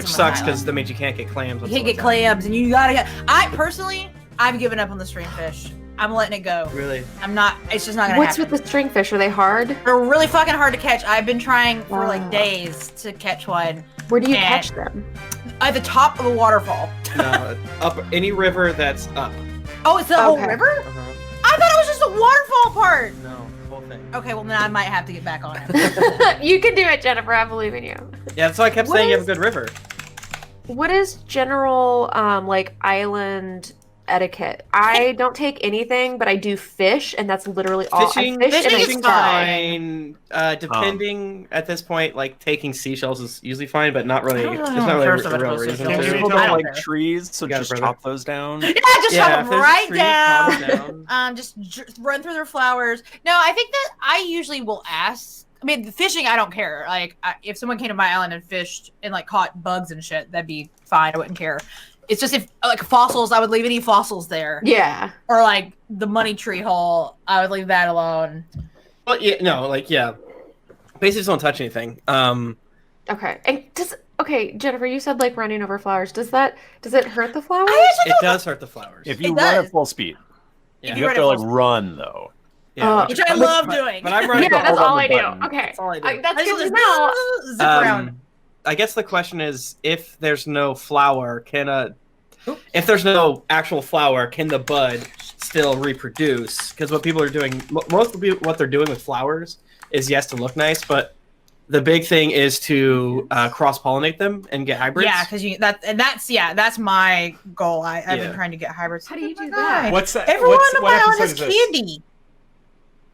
Which sucks because that means you can't get clams. You can't get clams, and you gotta get. I've given up on the stringfish. I'm letting it go. Really? I'm not. It's just not gonna What's happen. with the stringfish? Are they hard? They're really fucking hard to catch. I've been trying for like days to catch one. Where do you catch them? At the top of a waterfall. No, up any river that's up. Oh, it's the whole river? I thought it was just a waterfall part. No, whole thing. Okay, well then I might have to get back on it. You can do it, Jennifer. I believe in you. Yeah, that's why I kept saying you have a good river. What is general like island etiquette? I don't take anything, but I do fish, and that's literally all. Fishing is fine. Depending at this point, like taking seashells is usually fine, but not really. It's not really a real reason. People don't like trees, so just chop those down. Yeah, just chop them right down. Just run through their flowers. No, I think that I usually will ask. I mean, the fishing, I don't care. Like, if someone came to my island and fished and like caught bugs and shit, that'd be fine. I wouldn't care. It's just if like fossils, I would leave any fossils there. Yeah. Or like the money tree hole, I would leave that alone. Well, yeah, no, like basically just don't touch anything. Okay, and Jennifer, you said like running over flowers. Does it hurt the flowers? It does hurt the flowers. If you run at full speed, yeah. You have to like run though. Yeah, which I love doing. But I'm running. Yeah, that's all I do. Button. Okay, that's all I do. That's good to know. Zip around. I guess the question is, if there's no flower, if there's no actual flower, can the bud still reproduce? Because what people are doing, most of what they're doing with flowers is yes to look nice, but the big thing is to cross-pollinate them and get hybrids. Yeah, because that's my goal. I've been trying to get hybrids. How do you do that? What's that? Everyone on my island has candy.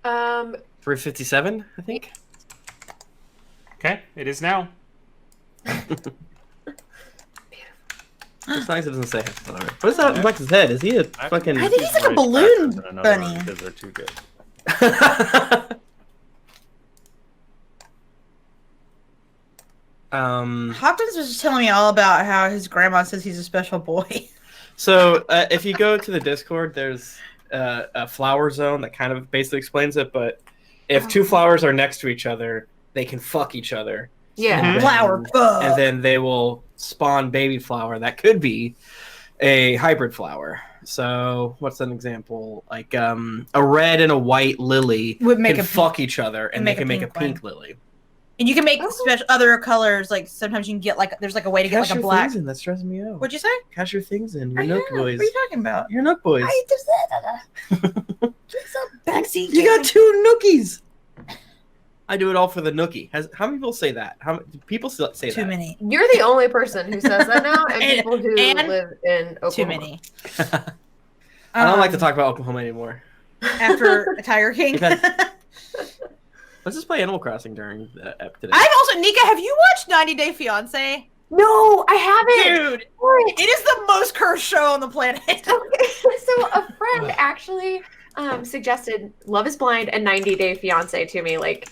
357, I think. Okay, it is now. It's nice it doesn't say flower. What is that on Max's head? Is he a fucking... I think he's like a balloon bunny. Because they're too good. Hopkins was just telling me all about how his grandma says he's a special boy. So if you go to the Discord, there's a flower zone that kind of basically explains it. But if two flowers are next to each other, they can fuck each other. Yeah, flower fuck. And then they will spawn baby flower that could be a hybrid flower. So what's an example? Like a red and a white lily would make can fuck each other, and they can make a pink lily. And you can make special other colors. Like sometimes you can get like there's like a way to get like a black. Things in. That's stressing me out. What'd you say? Cash your things in. Your Nook boys. What are you talking about? Your Nook boys. I just said backseat. You got 2 Nookies. I do it all for the Nookie. How many people say that? How many people say that? Too many. You're the only person who says that now, and people who live in Oklahoma. Too many. I don't like to talk about Oklahoma anymore. After Tiger King. Let's just play Animal Crossing during the ep today. I've also, Nika, have you watched 90 Day Fiancé? No, I haven't. Dude, it is the most cursed show on the planet. So a friend actually suggested Love is Blind and 90 Day Fiancé to me. Like,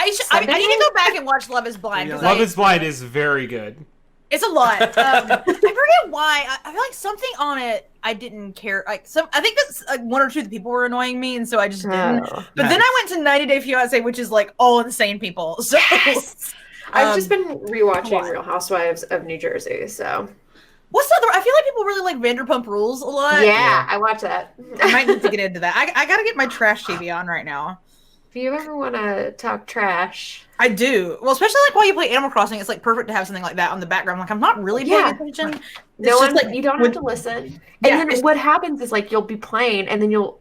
I need to go back and watch Love is Blind. Love is Blind is very good. It's a lot. I forget why. I feel like something on it I didn't care. Like I think that's like 1 or 2 of the people were annoying me, and so I just didn't. But then I went to 90 Day Fiancé, which is like all insane people. So yes! I've just been rewatching Real Housewives of New Jersey. So what's the other? I feel like people really like Vanderpump Rules a lot. Yeah, I watch that. I might need to get into that. I gotta get my trash TV on right now. If you ever want to talk trash, I do. Well, especially like while you play Animal Crossing, it's like perfect to have something like that on the background. Like I'm not really paying attention. You don't have to listen. And then what happens is like you'll be playing, and then your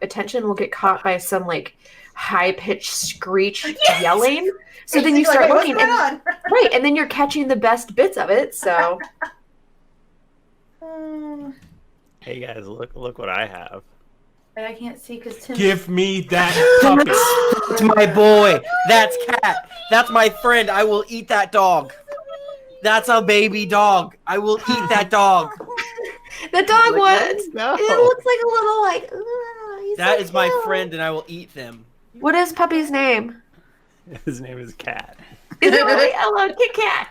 attention will get caught by some like high pitched screech yelling. So then you start looking, and then you're catching the best bits of it. So, hey guys, look what I have. I can't see because Tim. Give me that puppy. It's my boy. That's Cat. That's my friend. I will eat that dog. That's a baby dog. I will eat that dog. The dog was. It looks like a little like. That is my friend, and I will eat them. What is puppy's name? His name is Cat. Is it really? Hello, Kit Kat.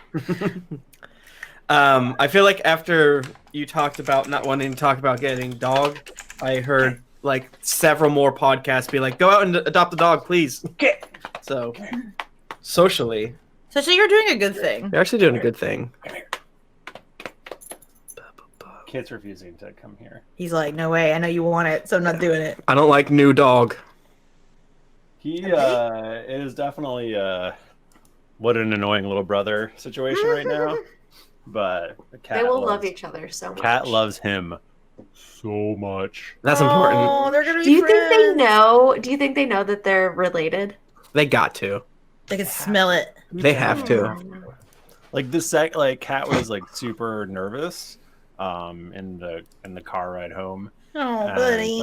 I feel like after you talked about not wanting to talk about getting dog, I heard like several more podcasts be like, "Go out and adopt a dog, please." Okay. So, socially, so you're doing a good thing. you're actually doing a good thing. Kit's refusing to come here. He's like, no way. I know you want it, so I'm not doing it. I don't like new dog. He is definitely what an annoying little brother situation right now. But the cat They will love each other so much. Cat loves him so much. That's important. Oh, they're gonna be Do you think they friends. know? Do you think they know that they're related? They got to. They can smell it. They have to. Like Cat was like super nervous in the car ride home. Oh, buddy.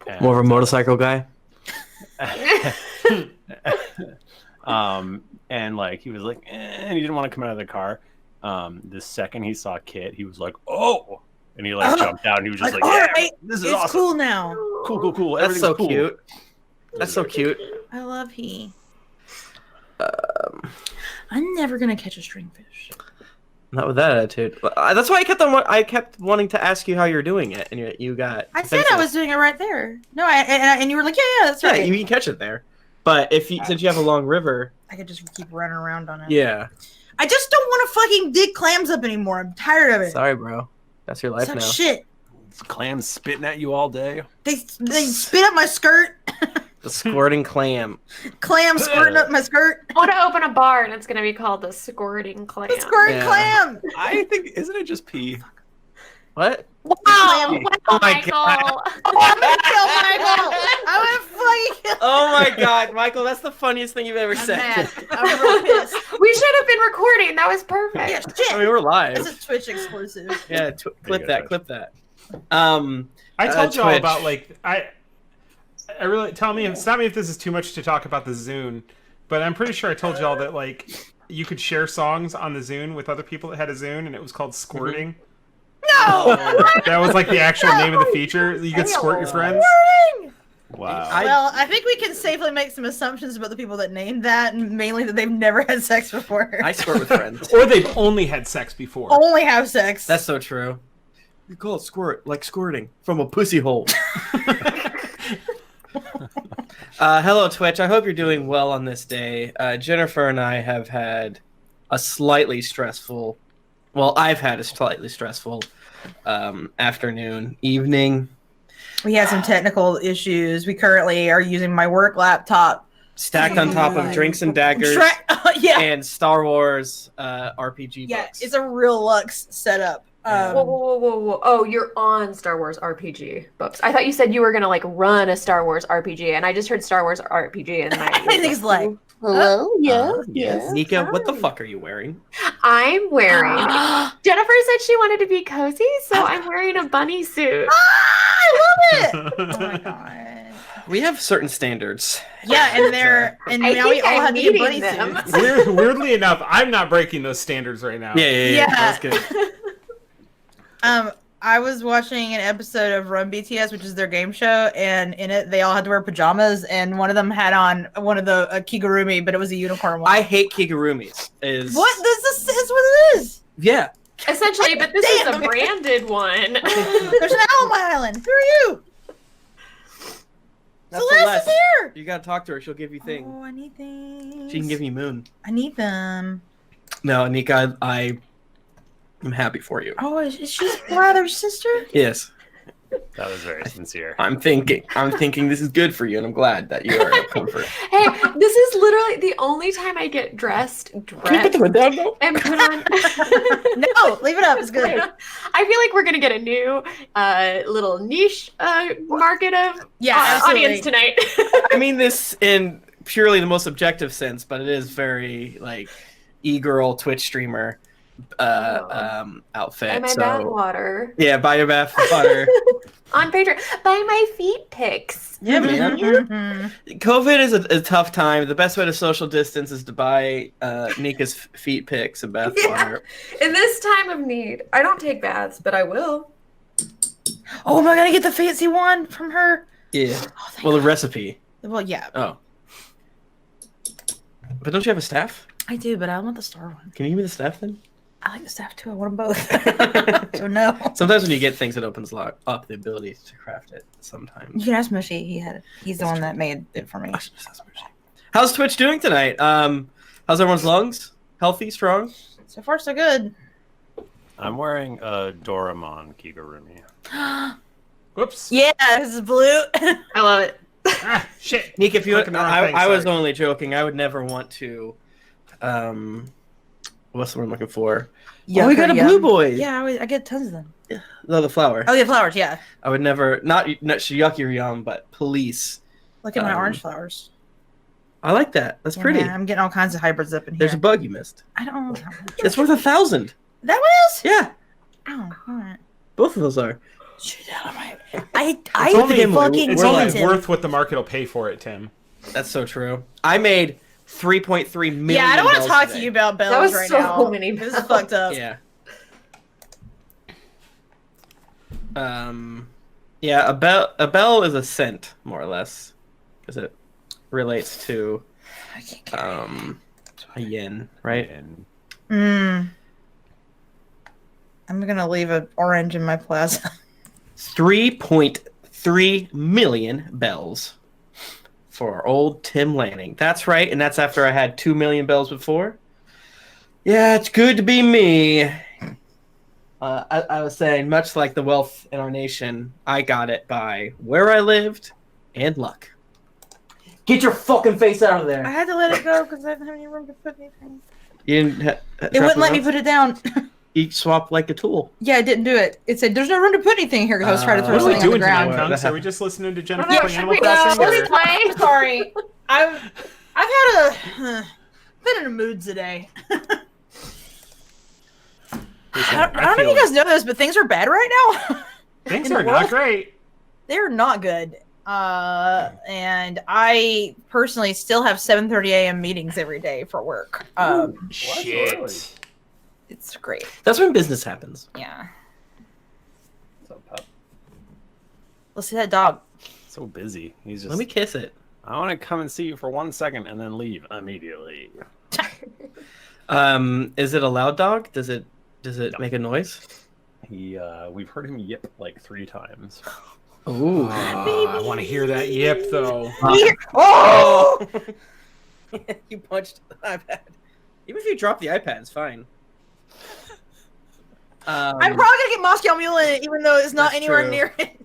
And, More of a motorcycle guy. and like he was like, and he didn't want to come out of the car. The second he saw Kit, he was like, "Oh!" and he like jumped out, and he was just like, all "Yeah, right, this is it's awesome, cool now. cool." That's Everything's so cool. cute. That's so cute. I love he. I'm never gonna catch a stringfish. Not with that attitude. That's why I kept wanting to ask you how you're doing it, and you got. I said I was doing it right there. No, and you were like, yeah, that's right. Yeah, you can catch it there. But since you have a long river, I could just keep running around on it. yeah. I just don't want to fucking dig clams up anymore. I'm tired of it. Sorry, bro. That's your life Suck now. shit. Clams spitting at you all day. They spit up my skirt. The squirting clam. Clam squirting up my skirt. I want to open a bar, and it's going to be called the Squirting Clam. The squirting Yeah. clam. I think isn't it just pee? What? Wow! Oh Wow, my Michael! God. Oh, I'm gonna kill Michael. I'm gonna fucking kill. Oh my God, Michael! That's the funniest thing you've ever I'm said. mad. I'm real pissed. We should have been recording. That was perfect. Yeah, shit. I mean, we're live. This is Twitch exclusive. Yeah, clip go, that. Twitch. Clip that. I told y'all Twitch. about like I really stop me if this is too much to talk about the Zune, but I'm pretty sure I told y'all that like you could share songs on the Zune with other people that had a Zune, and it was called squirting. No. That was like the actual name of the feature. You could squirt your friends. Wow. Well, I think we can safely make some assumptions about the people that named that, and mainly that they've never had sex before. I squirt with friends. Or they've only had sex before. Only have sex. That's so true. You call it squirt, like squirting from a pussy hole. Hello, Twitch. I hope you're doing well on this day. Jennifer and I have had a slightly stressful... Well, I've had a slightly stressful evening. We had some technical issues. We currently are using my work laptop. Stacked on top of Drinks and Daggers Yeah. and Star Wars RPG Yeah, books. it's a real Lux setup. Whoa. Oh, you're on Star Wars RPG books. I thought you said you were going to like run a Star Wars RPG, and I just heard Star Wars RPG, and I think it's like, hello? Yes. Nika, what the fuck are you wearing? I'm wearing... Jennifer said she wanted to be cozy, so I'm wearing a bunny suit. I love it. Oh my god. We have certain standards. Yeah, and now we all have to get bunny them. suits. Weirdly enough, I'm not breaking those standards right now. Yeah. That's good. I was watching an episode of Run BTS, which is their game show, and in it they all had to wear pajamas, and one of them had on one of the kigurumi, but it was a unicorn one. I hate kigurumis. What? This is what it is. Yeah. Essentially, but this is Damn. a branded one. There's an owl on my island. Who are you? That's Celeste is here. You gotta talk to her. She'll give you things. Oh, I need things. She can give you moon. I need them. No, Nika, I'm happy for you. Oh, is she brother sister? Yes. That was very sincere. I'm thinking this is good for you, and I'm glad that you are a comfort. Hey, this is literally the only time I get dressed Can you put the hood down, though? and put on. No, leave it up. It's good. I feel like we're gonna get a new little niche market of absolutely. audience tonight. I mean this in purely the most objective sense, but it is very like e-girl Twitch streamer outfit. Buy my so bath water yeah, buy your bath water. on Patreon. Buy my feet pics. Yeah, man. Mhm. COVID is a tough time. The best way to social distance is to buy Nika's feet pics and bath water. In this time of need, I don't take baths, but I will. Oh, am I gonna get the fancy one from her? Yeah. Oh, thank Well, the God. recipe. Well, yeah, Oh. But don't you have a staff? I do, but I want the star one. Can you give me the staff then? I like the staff too. I want them both. So no. Sometimes when you get things, it opens up the ability to craft it. Sometimes. You can ask Mushy. He's the one that made it for me. How's Twitch doing tonight? How's everyone's lungs? Healthy, strong? So far, so good. I'm wearing a Doraemon Kigurumi. Whoops. Yeah, this is blue. I love it. Ah, shit. Nick, if you, Clicking the wrong thing, I was sorry. only joking. I would never want to. What's the word I'm looking for? Yeah, we got a blue boy. Yeah, I get tons of them. No, the flower. Oh, yeah, flowers. Yeah, I would never, not Shiyaki or Yum, but police. look at my orange flowers. I like that. That's Yeah, pretty. man, I'm getting all kinds of hybrids up in here. There's a bug you missed. I don't know. It's worth 1,000. That one is? Yeah, Oh, all right. both of those are. Shoot out of my. I It's only, fucking it's we're only like- Tim. worth what the market will pay for it, Tim. That's so true. I made 3.3 million. Yeah, I don't want to bells talk today. to you about bells That was right so now. many This is bells. fucked up. Yeah. Yeah, a bell is a cent, more or less, because it relates to I can't carry a yen, right? And I'm gonna leave an orange in my plaza. 3.3 million bells for old Tim Lanning. That's right, and that's after I had 2 million bells before. Yeah, it's good to be me. I was saying, much like the wealth in our nation, I got it by where I lived and luck. Get your fucking face out of I there. had to let it go because I didn't have any room to put anything. You didn't It wouldn't let me put it down. Each swap like a tool. Yeah, I didn't do it. It said there's no room to put anything here because I was trying to throw What are we something on the doing tonight, ground. Kunks? Are we just listening to Jennifer Yeah, play should Animal we Crossing? go? or- I'm sorry. I've had been in a mood today. Listen, I don't know if you guys know this, but things are bad right now. Things in the are not world. great. They're not good. And I personally still have 7:30 a.m. meetings every day for work. Shit. It's great. That's when business happens. Yeah. so, pup, Let's see that dog. so busy. He's just. Let me kiss it. I want to come and see you for 1 second and then leave immediately. Is it a loud dog? Does it make a noise? We've heard him yip like 3 times. Ooh. I want to hear that yip, though. Oh! You punched the iPad. Even if you drop the iPad, it's fine. I'm probably gonna get Moscow Mule in it, even though it's not That's anywhere true. near it.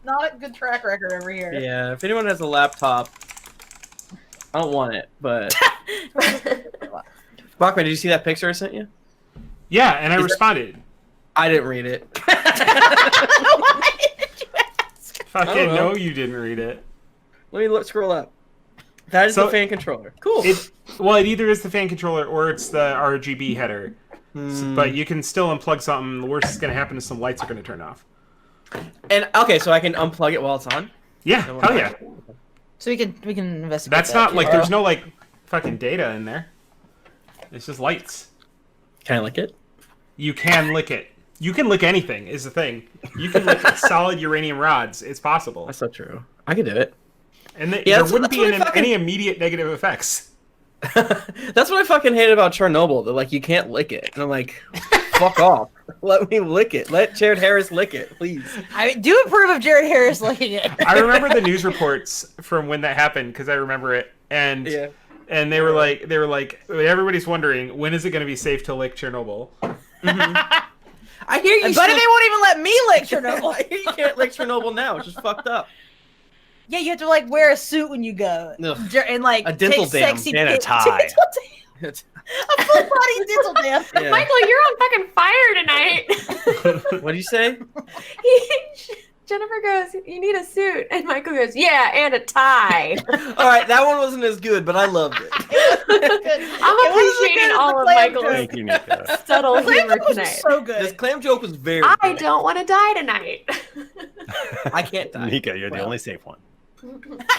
Not a good track record over here. Yeah, if anyone has a laptop, I don't want it, but... Bachmann, did you see that picture I sent you? Yeah, and I Is that- responded. I didn't read it. Why did you ask? Fucking know. no, you didn't read it. Let me scroll up. That is So- the fan controller. Cool. It either is the fan controller or it's the RGB header. But you can still unplug something. The worst that's going to happen is some lights are going to turn off. And okay, so I can unplug it while it's on. Yeah, hell yeah. So we can investigate. That's that. not like there's no like fucking data in there. It's just lights. Can I lick it? You can lick it. You can lick anything is the thing. You can lick solid uranium rods. It's possible. That's so true. I could do it. And Yeah, there that's- wouldn't that's be what I fucking- any immediate negative effects. That's what I fucking hate about Chernobyl. They're like, you can't lick it. And I'm like, fuck off. Let me lick it. Let Jared Harris lick it, please. I do approve of Jared Harris licking it. I remember the news reports from when that happened because I remember it. And Yeah. and they were like everybody's wondering when is it going to be safe to lick Chernobyl? I hear you. But still- they won't even let me lick Chernobyl. I hear you can't lick Chernobyl now. It's just fucked up. Yeah, you have to like wear a suit when you go, Ugh. and like A dental take dam sexy and a pics. tie. Dental dam. A full body dental dam. Yeah. Michael, you're on fucking fire tonight. What'd you say? Jennifer goes, "You need a suit," and Michael goes, "Yeah, and a tie." All right, that one wasn't as good, but I loved it. I'm appreciating all of Michael's Thank you, Nika. subtle humor was tonight. so This good. clam joke was very I good. don't want to die tonight. I can't die. Nika, you're the Well. only safe one.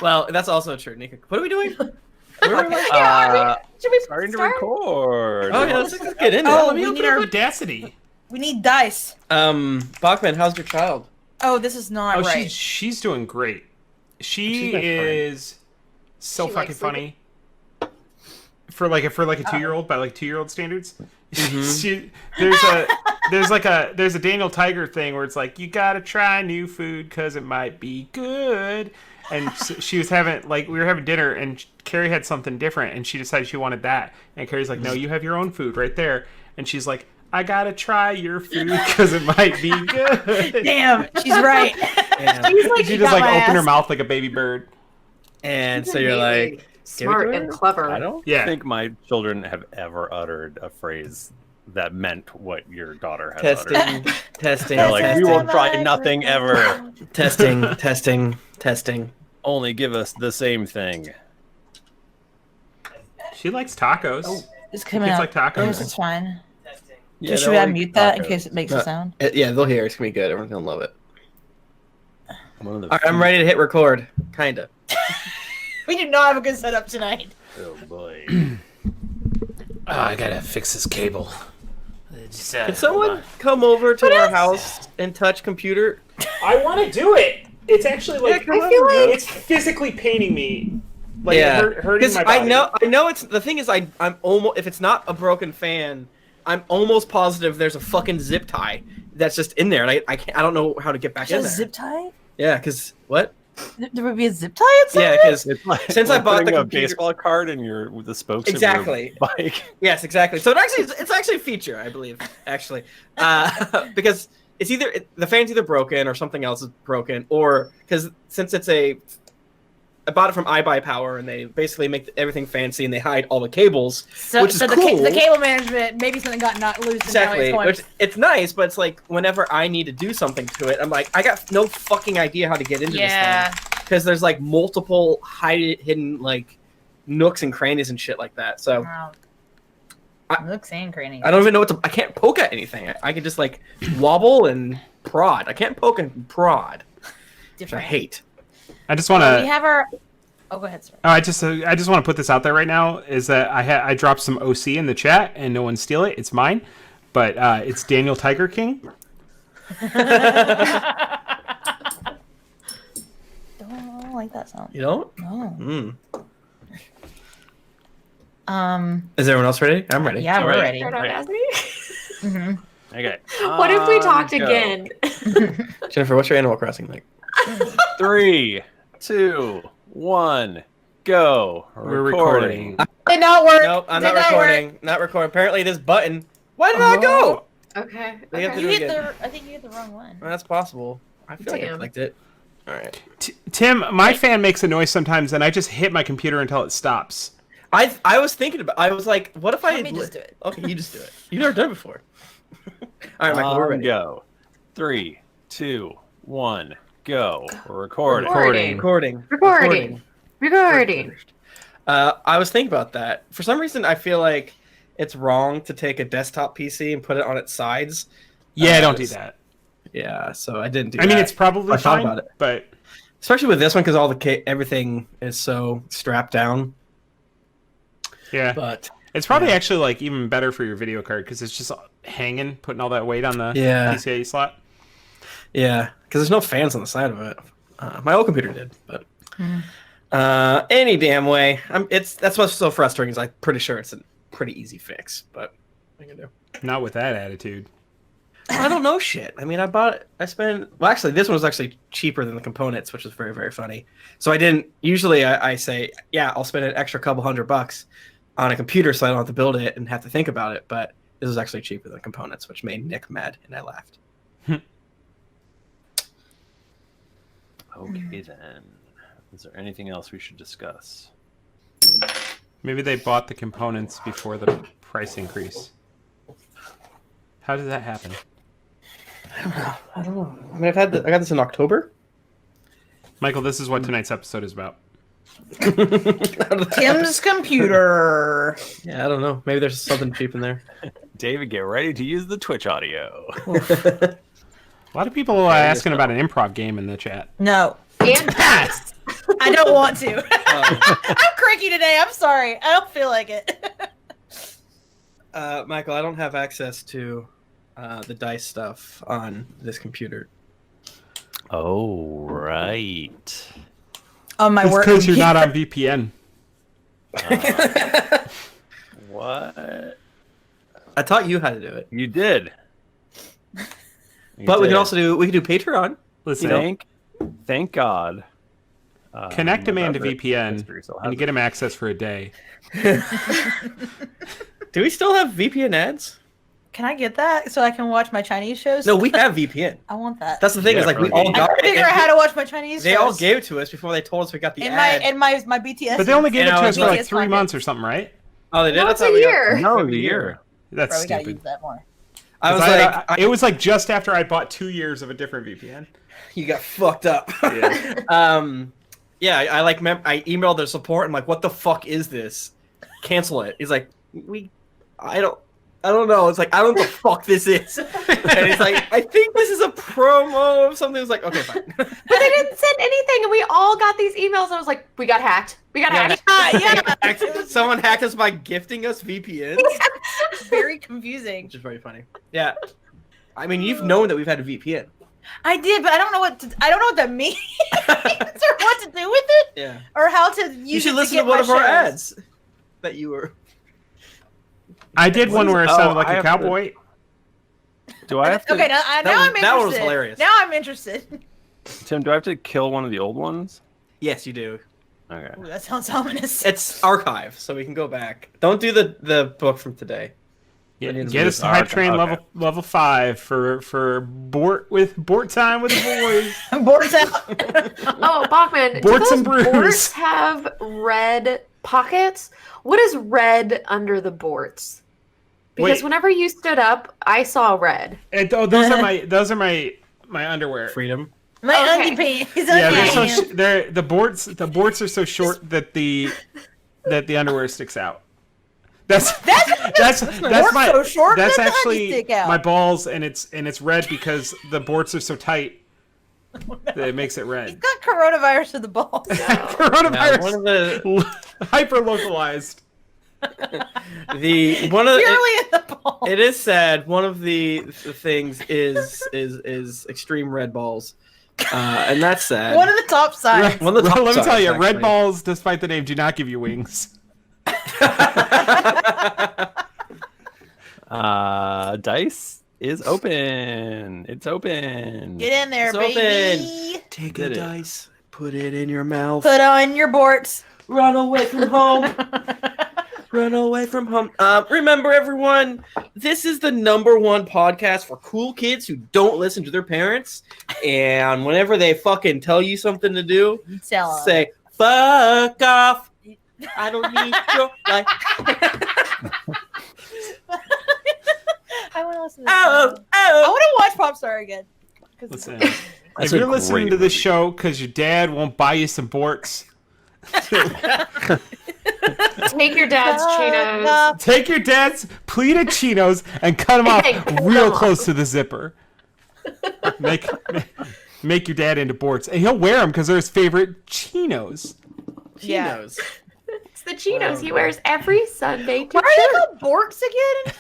Well, that's also true, Nika. What are we doing? Where are we? Should we Starting to start? record. Oh yeah, let's get into Oh, it. Let me we open need up our- Audacity. We need dice. Bachmann, how's your child? Oh, this is not Oh, right. she's doing great. She She's my friend. is so She fucking likes funny. For like a 2-year-old by like 2-year-old standards. She there's a Daniel Tiger thing where it's like you gotta try new food because it might be good. And she was having we were having dinner and Carrie had something different and she decided she wanted that and Carrie's like, no, you have your own food right there. And she's like, I gotta try your food because it might be good. Damn, she's right. Yeah. She just like opened her mouth like a baby bird. And so you're like, smart and clever. I don't think my children have ever uttered a phrase that meant what your daughter has uttered. Testing. They're like, we will try nothing ever. Testing. Only give us the same thing. She likes tacos. Oh, it's coming Kids out. like tacos. Yes, it's fine. Yeah, Should we unmute that in case it makes a sound? Yeah, they'll hear. It's gonna be good. Everyone's gonna love it. All right, I'm ready to hit record. Kinda. We do not have a good setup tonight. Oh boy. I gotta fix this cable. Can someone come over to our house and touch computer? I want to do it. It's actually like I feel like it's physically paining me. Like Yeah, hurting my body. I know. It's the thing is, I'm almost, if it's not a broken fan, I'm almost positive there's a fucking zip tie that's just in there, and I don't know how to get back in there. A zip tie? Yeah, because what? There would be a zip tie inside? Yeah, because like since I bought the a computer, baseball card and your with the spokes exactly of your bike. Yes, exactly. So it's actually a feature, I believe, actually, because it's either the fan's either broken or something else is broken, or because since I bought it from iBuyPower, and they basically make everything fancy and they hide all the cables, which is cool. The cable management, maybe something got not loose. Exactly, which it's nice, but it's like whenever I need to do something to it, I'm like, I got no fucking idea how to get into this thing, because there's like multiple hidden like nooks and crannies and shit like that. So nooks and crannies. I don't even know what to. I can't poke at anything. I can just like wobble and prod. I can't poke and prod, which I hate. I just want to. We have our. Oh, go ahead, sir. I just want to put this out there right now. Is that I dropped some OC in the chat and no one steal it. It's mine, but it's Daniel Tiger King. Don't like that sound. You don't? No. Is everyone else ready? I'm ready. Yeah, we're ready. Mm-hmm. Okay. What if we talked again? Jennifer, what's your Animal Crossing like? 3, 2, 1, go. We're recording. Did not work. Nope, I'm not recording. Not recording. Apparently, this button. Why did I go? Okay. We have to You do it hit again. I think you hit the wrong one. Well, that's possible. I feel like I Damn. clicked it. All right. Tim, my fan makes a noise sometimes, and I just hit my computer until it stops. I was thinking about. I was like, what if I? Let me just do it. Okay, you just do it. You've never done it before. All right, Michael, we're ready. Go. 3, 2, 1, go. We're recording. Recording. I was thinking about that. For some reason, I feel like it's wrong to take a desktop PC and put it on its sides. Yeah, don't do that. Yeah, so I didn't do that. I mean, it's probably I thought fine, about it. but especially with this one because all the everything is so strapped down. yeah, But it's probably actually like even better for your video card because it's just hanging, putting all that weight on the PCIe slot. Yeah, because there's no fans on the side of it. My old computer did, but any damn way. That's what's so frustrating is I'm pretty sure it's a pretty easy fix, but what are you gonna do? Not with that attitude. I don't know shit. I mean, well, actually, this one was actually cheaper than the components, which was very, very funny. So I didn't, usually I say, yeah, I'll spend an extra couple $100 on a computer so I don't have to build it and have to think about it, but this was actually cheaper than components, which made Nick mad, and I laughed. Okay, then. Is there anything else we should discuss? Maybe they bought the components before the price increase. How did that happen? I don't know. I mean, I got this in October. Michael, this is what tonight's episode is about. Tim's computer. Yeah, I don't know. Maybe there's something cheap in there. David, get ready to use the Twitch audio. A lot of people are asking about an improv game in the chat. No. And pass. I don't want to. I'm cranky today. I'm sorry. I don't feel like it. Michael, I don't have access to the dice stuff on this computer. Oh, right. On my work because you're computer. not on VPN. What? I taught you how to do it. You did. But we can also do Patreon. Listen, Thank God. connect a man to November VPN history still has and it. get him access for a day. Do we still have VPN ads? Can I get that so I can watch my Chinese shows? No, we have VPN. I want that. That's the thing. Is like we all I got. gotta figure out how to watch my Chinese They shows. all gave it to us before they told us we got the and ad. my BTS. But they only gave it to us for like BTS 3 months or something, right? Oh, they did. No, I it's thought a we got- year. No, the year. That's Bro, we gotta stupid. use that more. I was it was like just after I bought 2 years of a different VPN. you got fucked up. Yeah. I emailed their support. I'm like, what the fuck is this? Cancel it. He's like, I don't know. It's like, I don't know what the fuck this is. And he's like, I think this is a promo of something. It's like, okay, fine. But they didn't send anything, and we all got these emails. And I was like, we got hacked. We got hacked. Someone hacked us by gifting us VPNs. Very confusing. Which is very funny. Yeah. I mean, you've known that we've had a VPN. I did, but I don't know what that means or what to do with it. Yeah. Or how to use it. You should listen get to one my of our shows. ads that you were. I did one where it sounded like I a have to- cowboy. Do I have to? Okay, now I'm interested. that one was hilarious. Now I'm interested. Tim, do I have to kill one of the old ones? Yes, you do. Okay. Ooh, that sounds ominous. It's archive, so we can go back. Don't do the book from today. Get us to Hype Train level 5 for Bort time with the boys. Boards out. Oh, Bachmann, Borts do and those brews. boards have red pockets? What is red under the boards? Because Wait. whenever you stood up, I saw red. Those are my underwear. Freedom. My Okay. underpants. Yeah, Okay. the boards are so short that the underwear sticks out. That's my so short, that's let the honey actually stick out. my balls, and it's red because the boards are so tight that it makes it He's red. got coronavirus to the balls. Coronavirus, one of the hyper localized. one of Purely in the balls. it is sad. One of the things is extreme red balls, and that's sad. One of the top signs. One of the top Let me tell sides, you, red actually. balls, despite the name, do not give you wings. Dice is open. It's open. Get in there, It's baby. Take Did a it. dice, put it in your mouth, Put on your borts. run away from home. Run away from home. Remember, everyone, this is the #1 podcast for cool kids who don't listen to their parents. And whenever they fucking tell you something to do, Tell 'em. say, fuck off. I don't need your life. I want to listen to this. Oh, I oh. want to watch Popstar again. 'Cause Listen, That's if a you're listening great to this movie. show because your dad won't buy you some borks, Take your dad's chinos. take your dad's pleated chinos and cut them off Hey, cut real them close off. to the zipper. Make your dad into borts, and he'll wear them because they're his favorite chinos. Yeah. Chinos. It's the chinos he wears every Sunday to What are they church. called? Borks again?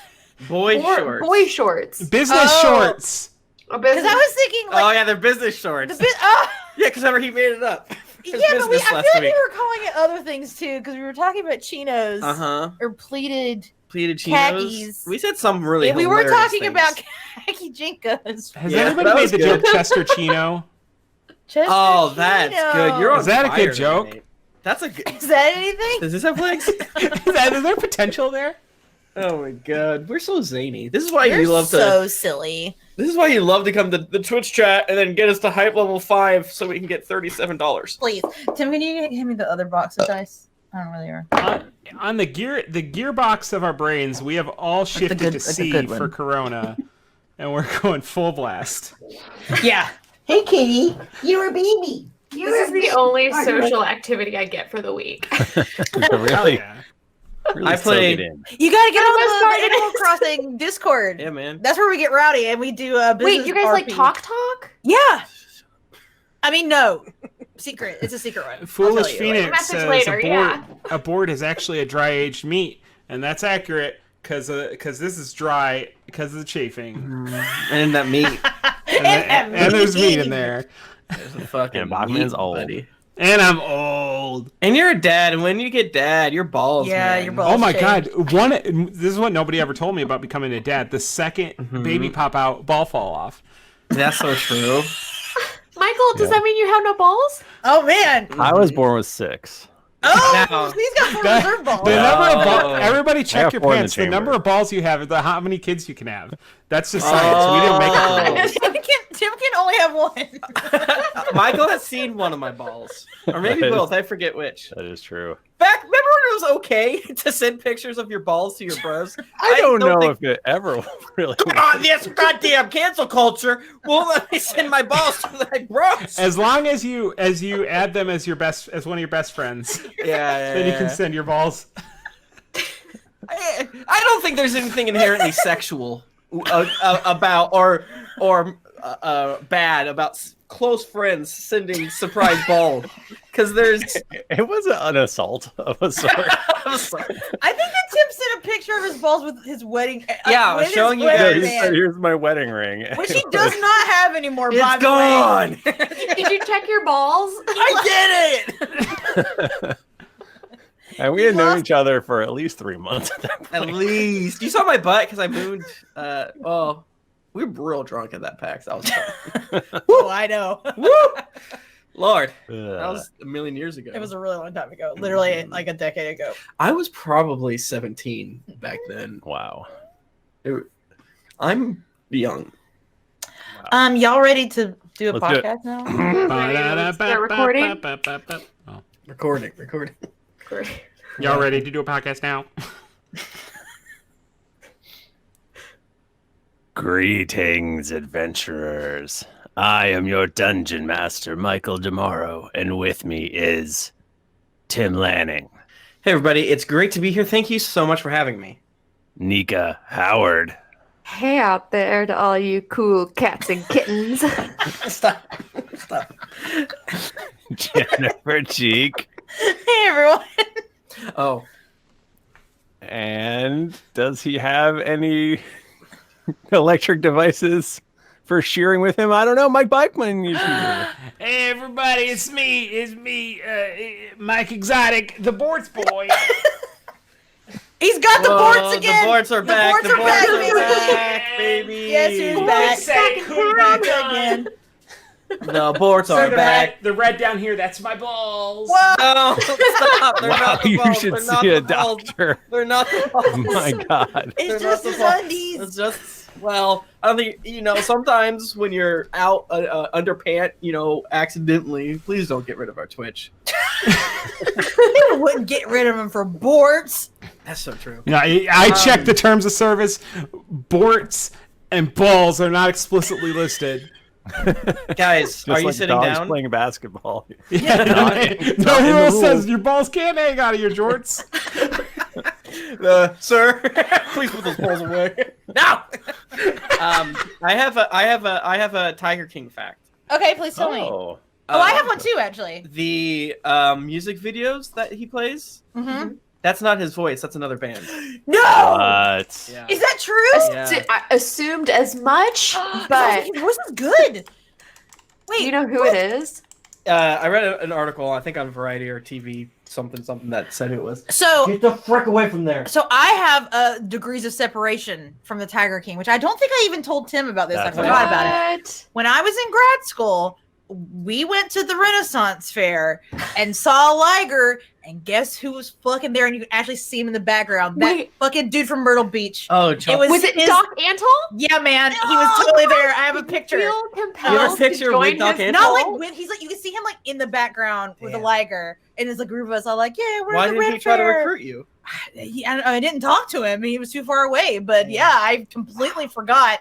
Boy shorts. Boy shorts. Business Oh. shorts. Because I was thinking Oh, like yeah, they're business shorts. the bit. Oh, Yeah, because remember he made it up. His yeah, but I business feel last like we week. were calling it other things too because we were talking about chinos or pleated. Pleated chinos. Khakis. We said some really we were hilarious talking things. about khaki jinkos. Has Yeah, anybody that made was the good. joke Chester Chino? Chester Oh, that's good. You're on Is that a fire good joke? tonight. That's a good. Is that anything? Does this have legs? Is there potential there? Oh my god, we're so zany. This is why You're you love to. so silly. This is why you love to come to the Twitch chat and then get us to hype level 5 so we can get $37. Please, Tim, can you hand me the other box of dice? I don't really are. On the gearbox of our brains, we have all shifted to C for Corona, and we're going full blast. Yeah. Hey, Kitty, you're a baby. This is the only social activity I get for the week. Really, Yeah. really I soak played- it in. You gotta get For the on most the part, Animal Crossing Discord. Yeah, man. That's where we get rowdy and we do business. Wait, you guys like RP. talk? Yeah. I mean, no. Secret. It's a secret one. I'll Foolish tell you later. Phoenix Message says later, a board is actually a dry aged meat, and that's accurate because this is dry because of the chafing, And that meat. and there's meat in there. There's a fucking And Bachmann's meat, old. buddy. And I'm old. And you're a dad, and when you get dad, your balls. Yeah, man. your balls. Oh my shaved. god! This is what nobody ever told me about becoming a dad. The second baby pop out, ball fall off. That's so true. Michael, does that mean you have no balls? Oh man. I was born with 6. Oh, Now- he's got 4 reserve balls. The number of Oh. balls. Everybody check have your 4 in the pants. The chamber. number of balls you have is how many kids you can have. That's just science. We didn't make up the rules. Tim can only have 1. Michael has seen one of my balls, or maybe That is- both. I forget which. That is true. Back, remember when it was okay to send pictures of your balls to your bros? I don't know think- if it ever really. Come on, this goddamn cancel culture won't let me send my balls to my bros. As long as you add them as one of your best friends, then you can send your balls. I don't think there's anything inherently sexual about or bad about close friends sending surprise balls, because there's. It was an assault of a sort. I think that Tim sent a picture of his balls with his wedding. Yeah, with his showing you wedding guys- band, Here's my wedding ring. which he does not have anymore. by It's the way. gone. Did you check your balls? I did it. And we had known each other for at least 3 months at that At point. least you saw my butt because I moved. Well, we were real drunk at that PAX. That was fun. Oh, I know. Woo! Lord, that was a million years ago. It was a really long time ago. Literally like a decade ago. I was probably 17 back then. Wow. I'm young. Y'all ready to do a Let's do it. podcast now? Start recording? Oh. Recording. Y'all ready to do a podcast now? Greetings, adventurers. I am your dungeon master, Michael DiMauro, and with me is Tim Lanning, Hey, everybody. It's great to be here. Thank you so much for having me. Nika Howard, Hey out there to all you cool cats and kittens. Stop. Jennifer Cheek, Hey everyone. Oh, and does he have any electric devices for shearing with him? I don't know. Mike Bachmann usually. Hey everybody, it's me, Mike Exotic, the boards boy. He's got the boards again. The boards are back. The boards are back, baby. Yes, he's back. Say, could it be done? Again. The boards So are back. the red down here, that's my balls. Whoa. No, stop. They're Wow, not the you balls. should They're not see a the balls. doctor. They're not the balls. Oh my God. It's They're just not his the balls. undies. It's just, well, I don't think, sometimes when you're out underpant, accidentally, please don't get rid of our Twitch. I wouldn't get rid of him for boards. That's so true. No, I checked the terms of service. Borts and balls are not explicitly listed. Guys, Just are you like sitting dogs down? playing basketball. Yeah, no in the rule rules. says your balls can't hang out of your jorts. Sir, please put those balls away. No. I have a Tiger King fact. Okay, please tell me. Oh. Oh, I have one too, actually. The music videos that he plays. Mm-hmm. That's not his voice. That's another band. No! What? Yeah. Is that true? Yeah. I assumed as much, but His voice is good. Wait, do you know who it is? I read an article, I think on Variety or TV, something that said who it was. So, Get the frick away from there. so I have degrees of separation from the Tiger King, which I don't think I even told Tim about this. That's I forgot about it. What? When I was in grad school, we went to the Renaissance Fair and saw Liger, and guess who was fucking there? And you can actually see him in the background. That Wait. fucking dude from Myrtle Beach. Oh, It was Was it his- Doc Antle? Yeah, man, he was totally there. I have a picture. Feel You have compelled a picture to join with Doc his Antle? Not like cult? when he's like, you can see him like in the background with a Damn. Liger, and there's a group of us all like, yeah, we're Why at the didn't he Red try to Fair. recruit you? I didn't talk to him. He was too far away. But yeah, I completely forgot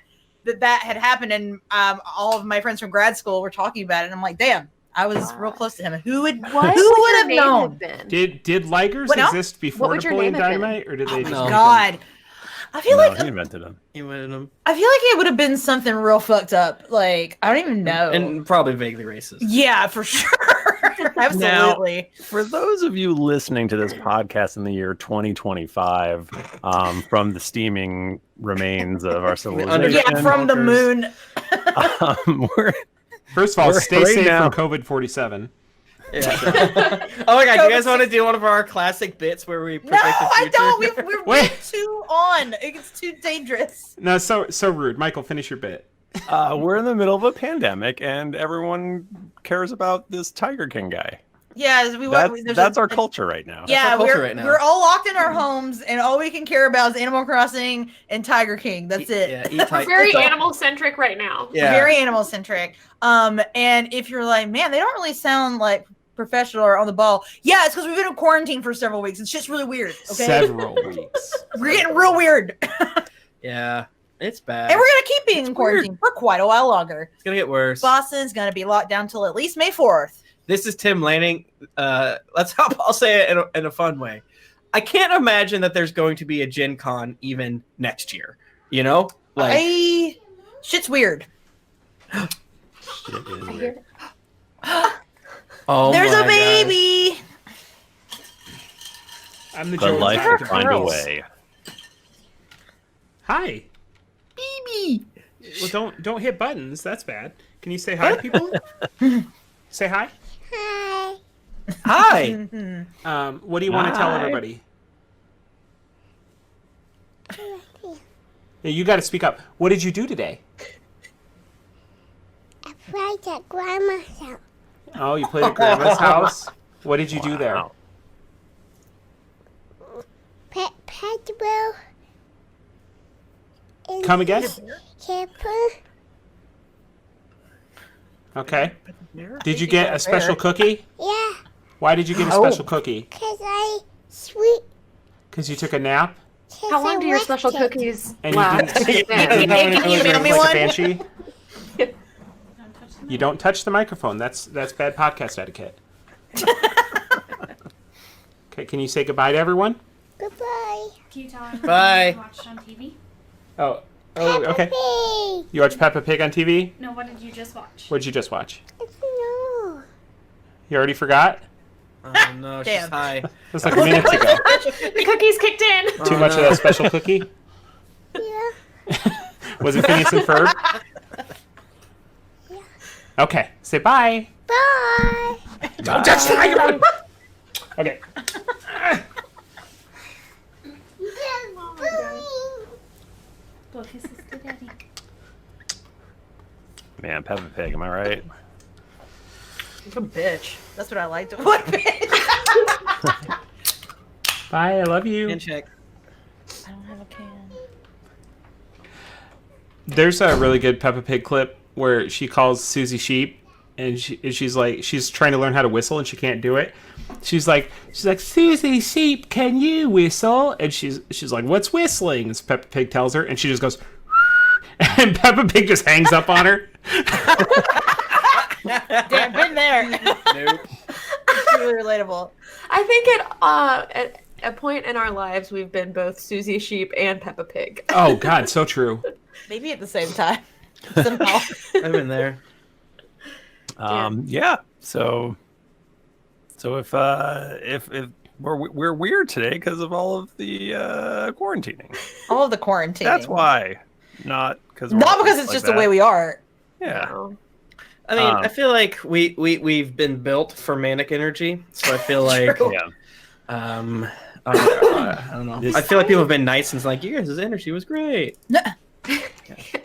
that had happened, and all of my friends from grad school were talking about it. And I'm like, damn, I was real close to him. Who would What who would would your have name known? have been? Did Ligers What now? exist before would your Napoleon name have been? Dynamite, or did they just no. make them? God, I feel No, like he invented them. He went in him. I feel like it would have been something real fucked up. Like I don't even know. And probably vaguely racist. Yeah, for sure. Absolutely. For those of you listening to this podcast in the year 2025, from the steaming remains of our civilization, Yeah, from the moon. we're First of all, We're stay right safe now. from COVID-47. Yeah. Oh my god, do you guys want to do one of our classic bits where we No, predict the I future? don't. We're Wait. too on. It's too dangerous. No, so rude. Michael, finish your bit. we're in the middle of a pandemic, and everyone cares about this Tiger King guy. Yeah, that's our culture right now. Yeah, we're all locked in our homes, and all we can care about is Animal Crossing and Tiger King. That's it. Yeah, we're very animal-centric right now. Yeah. Very animal-centric. And if you're like, man, they don't really sound like professional or on the ball. Yeah, it's because we've been in quarantine for several weeks. It's just really weird. Okay? Several weeks. We're getting real weird. Yeah, it's bad. And we're going to keep being in quarantine for quite a while longer. It's going to get worse. Boston's going to be locked down till at least May 4th. This is Tim Lanning. I'll say it in a fun way. I can't imagine that there's going to be a Gen Con even next year. You know? Shit's weird. Shit is weird. Oh, there's a baby. God. I'm the But life will find a girls. way. Hi. Baby. Well, don't hit buttons. That's bad. Can you say hi, people? Say hi. Hi. What do you want to tell everybody? Yeah, you got to speak up. What did you do today? I played at Grandma's house. Oh, you played at Grandma's house? What did you do there? Petwell. Come again? Camper. Okay. Did you get a special cookie? Yeah, Why did you get a special cookie? because I sweet. Because you took a nap? How long do your special cookies And you last? didn't- Can you mail me like one? a banshee? You don't touch the microphone. That's bad podcast etiquette. Okay, can you say goodbye to everyone? Goodbye. Can you tell him Bye. you watched on TV? Oh, okay. Pig. You watch Peppa Pig on TV? No, what did you just watch? What did you just watch? No. You already forgot? Oh no, she's Damn. high. It was like minutes ago. The cookies kicked in. Too much of that special cookie? Yeah. Was it Phineas and Ferb? Okay, say bye. Bye. Don't touch the microphone. Okay. Blow kisses to Daddy. Man, Peppa Pig, am I right? What a bitch. That's what I liked. What bitch? Bye, I love you. Handshake. I don't have a can. There's a really good Peppa Pig clip where she calls Susie Sheep, and she's trying to learn how to whistle, and she can't do it. She's like, Susie Sheep, can you whistle? And she's like, what's whistling? And Peppa Pig tells her, and she just goes, and Peppa Pig just hangs up on her. Damn, been there. Nope. It's really relatable. I think at a point in our lives, we've been both Susie Sheep and Peppa Pig. Oh God, so true. Maybe at the same time. Somehow. I've been there. Yeah. So if we're weird today because of all of the quarantining. All of the quarantine. That's why. Not because it's just the way we are. Yeah. So, I mean, I feel like we've been built for manic energy, so I feel like True. Yeah. I don't know. I feel like people have been nice and it's like, you guys' energy was great.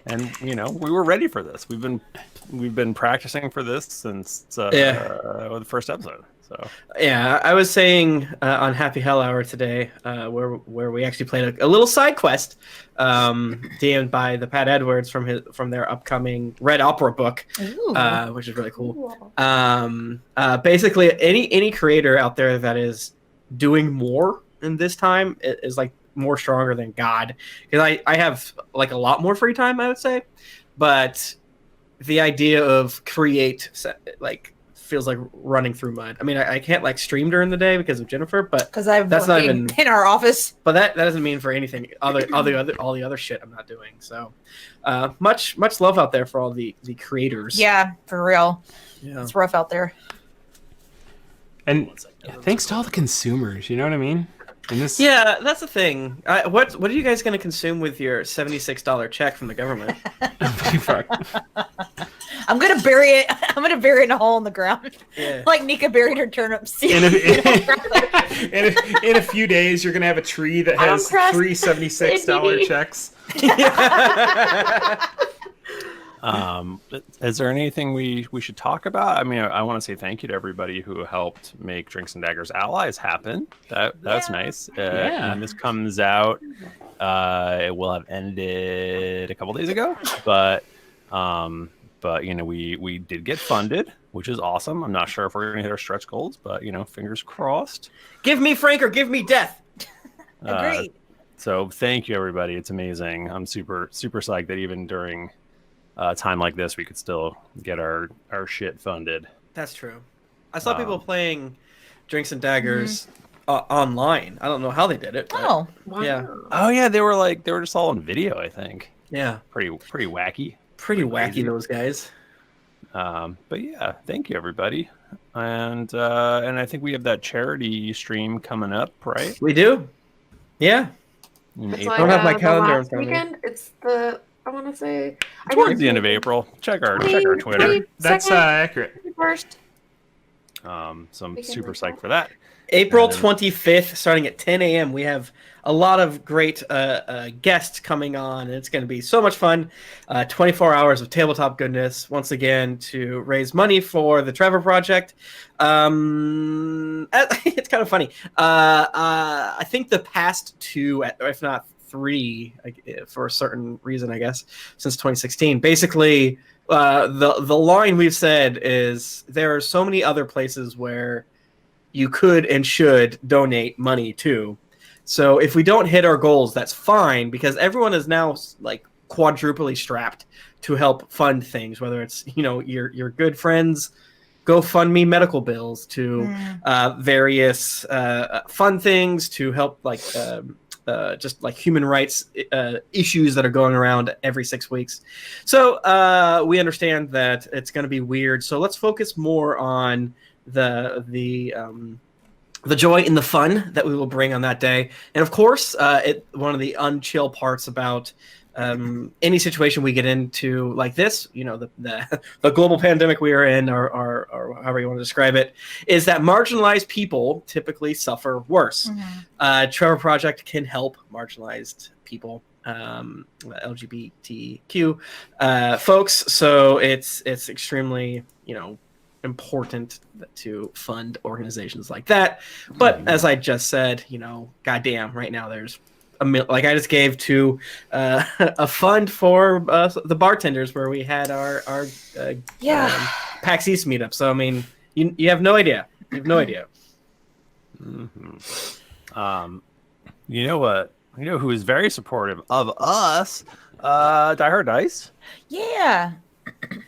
And we were ready for this. We've been practicing for this since the first episode. So Yeah, I was saying on Happy Hell Hour today, where we actually played a little side quest, DM'd by the Pat Edwards from their upcoming Red Opera book, which is really cool. Basically, any creator out there that is doing more in this time is like more stronger than God, because I have like a lot more free time, I would say, but the idea of create like feels like running through mud. I mean, I can't like stream during the day because of Jennifer, but Because I'm that's not working even in our office. But that doesn't mean for anything all the other shit I'm not doing. So much love out there for all the creators. Yeah, for real. Yeah. It's rough out there. And thanks to all the consumers. You know what I mean? And this, Yeah, that's the thing. What are you guys going to consume with your $76 check from the government? Fuck. I'm gonna bury it. I'm gonna bury it in a hole in the ground, Yeah. like Nika buried her turnips. In a few days, you're gonna have a tree that has Press three $76 Indeed. checks. Is there anything we should talk about? I mean, I want to say thank you to everybody who helped make Drinks and Daggers Allies happen. That's nice. When this comes out, it will have ended a couple days ago, but we did get funded, which is awesome. I'm not sure if we're gonna hit our stretch goals, but fingers crossed. Give me Frank or give me death. Agreed. So thank you, everybody. It's amazing. I'm super psyched that even during time like this, we could still get our shit funded. That's true. I saw people playing Drinks and Daggers online. I don't know how they did it. Oh, Wow. Yeah. Oh yeah, they were just all on video, I think. Yeah. Pretty wacky. Pretty wacky, crazy. those guys. But yeah, thank you, everybody. And I think we have that charity stream coming up, right? We do. Yeah. In It's April. I don't have my the calendar in last front of me. weekend. It's the I want to say Towards the end of April. Check our Twitter. That's accurate. First. So I'm super psyched for that. April And- 25th, starting at 10 a.m. We have a lot of great guests coming on, and it's going to be so much fun. 24 hours of tabletop goodness, once again, to raise money for the Trevor Project. It's kind of funny. I think the past two, if not three, for a certain reason, I guess, since 2016, basically, the line we've said is there are so many other places where you could and should donate money to. So if we don't hit our goals, that's fine, because everyone is now like quadruply strapped to help fund things, whether it's your good friends GoFundMe medical bills to various fun things to help just like human rights issues that are going around every 6 weeks. So we understand that it's going to be weird. So let's focus more on the joy and the fun that we will bring on that day. And of course, one of the unchill parts about any situation we get into like this, the global pandemic we are in, or however you want to describe it, is that marginalized people typically suffer worse. Trevor Project can help marginalized people, LGBTQ folks. So it's extremely, important to fund organizations like that. But as I just said, goddamn, right now there's like I just gave to a fund for the bartenders where we had our PAX East meetup. So I mean, you have no idea. You have no idea. You know what? You know who is very supportive of us? Die Hard Dice. Yeah.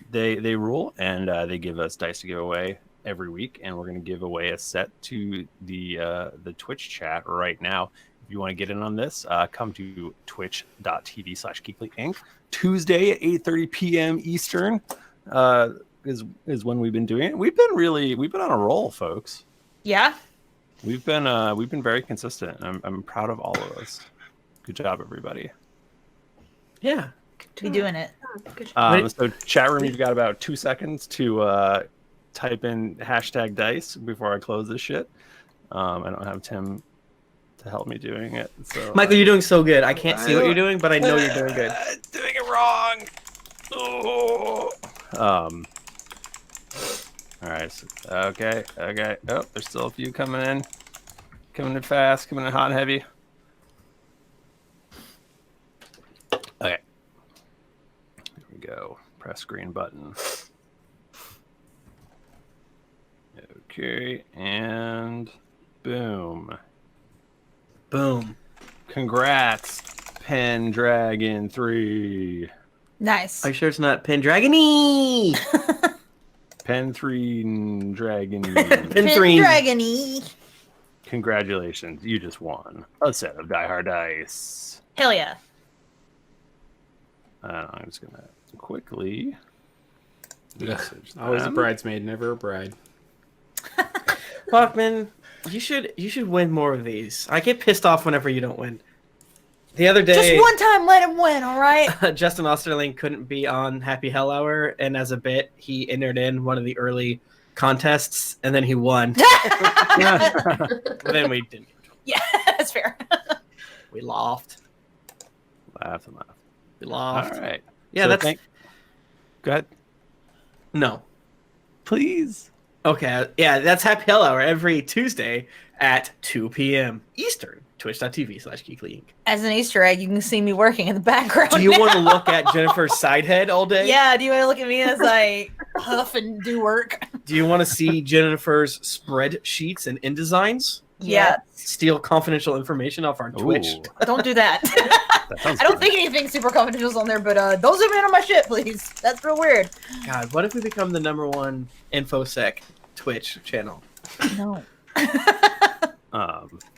They rule, and they give us dice to give away every week, and we're going to give away a set to the Twitch chat right now. If you want to get in on this, come to twitch.tv/GeeklyInc. Tuesday at 8:30 p.m. Eastern is when we've been doing it. We've been on a roll, folks. Yeah. We've been very consistent. I'm proud of all of us. Good job, everybody. Yeah. Be doing it. So chat room, you've got about 2 seconds to type in #dice before I close this shit. I don't have Tim to help me doing it. So Michael, you're doing so good. I can't see what you're doing, but I know you're doing good. Doing it wrong. Oh. All right. Okay. Oh, there's still a few coming in fast, coming in hot and heavy. Okay. Here we go. Press green button. Okay, and boom. Boom. Congrats, Pendragon 3. Nice. Are you sure it's not Pendragon-y? Pen 3 Dragon. Pendragon-y. Congratulations, you just won a set of Die Hard Dice. Hell yeah. I'm just gonna quickly message Always a them. bridesmaid, never a bride. Bachmann, you should win more of these. I get pissed off whenever you don't win. The other day, Just one time, let him win, all right? Justin Osterling couldn't be on Happy Hell Hour, and as a bit, he entered in one of the early contests, and then he won. Then we didn't. Yeah, that's fair. We laughed. Laugh and laugh. We laughed. All right. Yeah, So that's. Go ahead. No. Please. Okay, yeah, that's Happy Hour every Tuesday at 2 p.m. Eastern. Twitch.tv/GeeklyInc. As an Easter egg, you can see me working in the background. Do you want to look at Jennifer's side head all day? Yeah, do you want to look at me as I huff and do work? Do you want to see Jennifer's spreadsheets and InDesigns? Yeah. Steal confidential information off our Twitch? Ooh. Don't do that. That I don't think anything super confidential is on there, but don't zoom in on my shit, please. That's real weird. God, what if we become the #1 InfoSec Twitch channel? No.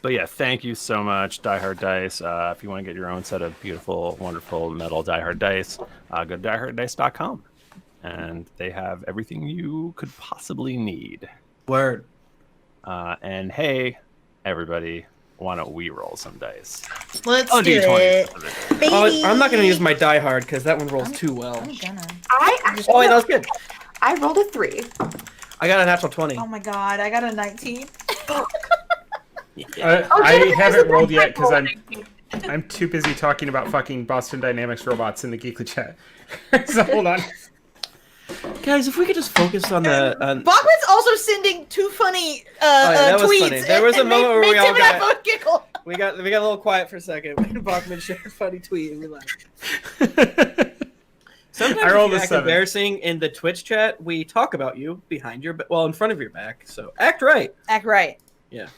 But yeah, thank you so much, Die Hard Dice. If you want to get your own set of beautiful, wonderful metal Die Hard Dice, go to dieharddice.com. And they have everything you could possibly need. Word. And hey, everybody, why don't we roll some dice? Let's Oh, do D20. it. Baby. Oh, I'm not going to use my Die Hard because that one rolls too well. I'm gonna. Oh, wait, that was good. I rolled a 3. I got a natural 20. Oh my god, I got a 19. I haven't rolled yet because rolled I'm too busy talking about fucking Boston Dynamics robots in the Geekly chat. So hold on. Guys, if we could just focus on the... Bachmann's also sending 2 funny that was tweets. funny. There was a and moment where made we all Tim and I got- both giggle. We got a little quiet for a second. Bachmann shared a funny tweet and we laughed. Sometimes I rolled if you a act 7. embarrassing in the Twitch chat, we talk about you behind your in front of your back. So act right. Act right. Yeah.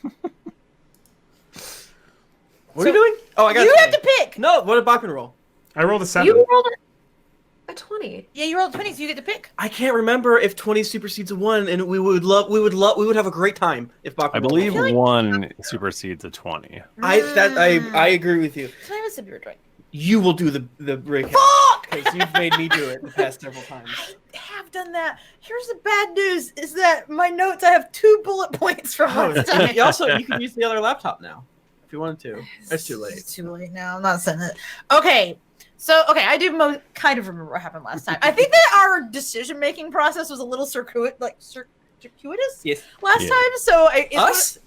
What are you doing? Oh, I got. You a have 20. to pick. No, what did Bachmann roll? I rolled a 7. You rolled a 20. Yeah, you rolled 20, so you get to pick. I can't remember if 20 supersedes a 1, and we would have a great time if Bachmann. I believe like- 1 supersedes a 20. I agree with you. So I was a right. You will do the recap Fuck! because you've made me do it the past several times. I have done that. Here's the bad news: is that my notes I have 2 bullet points from last time. You can use the other laptop now if you wanted to. It's too late. It's too late now. I'm not sending it. Okay. So, I do kind of remember what happened last time. I think that our decision-making process was a little circuitous Yes. last Yeah. time. So, Us?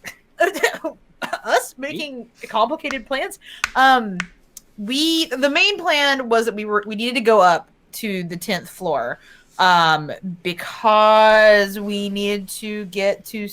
us making complicated plans. The main plan was that we needed to go up to the 10th floor because we needed to get to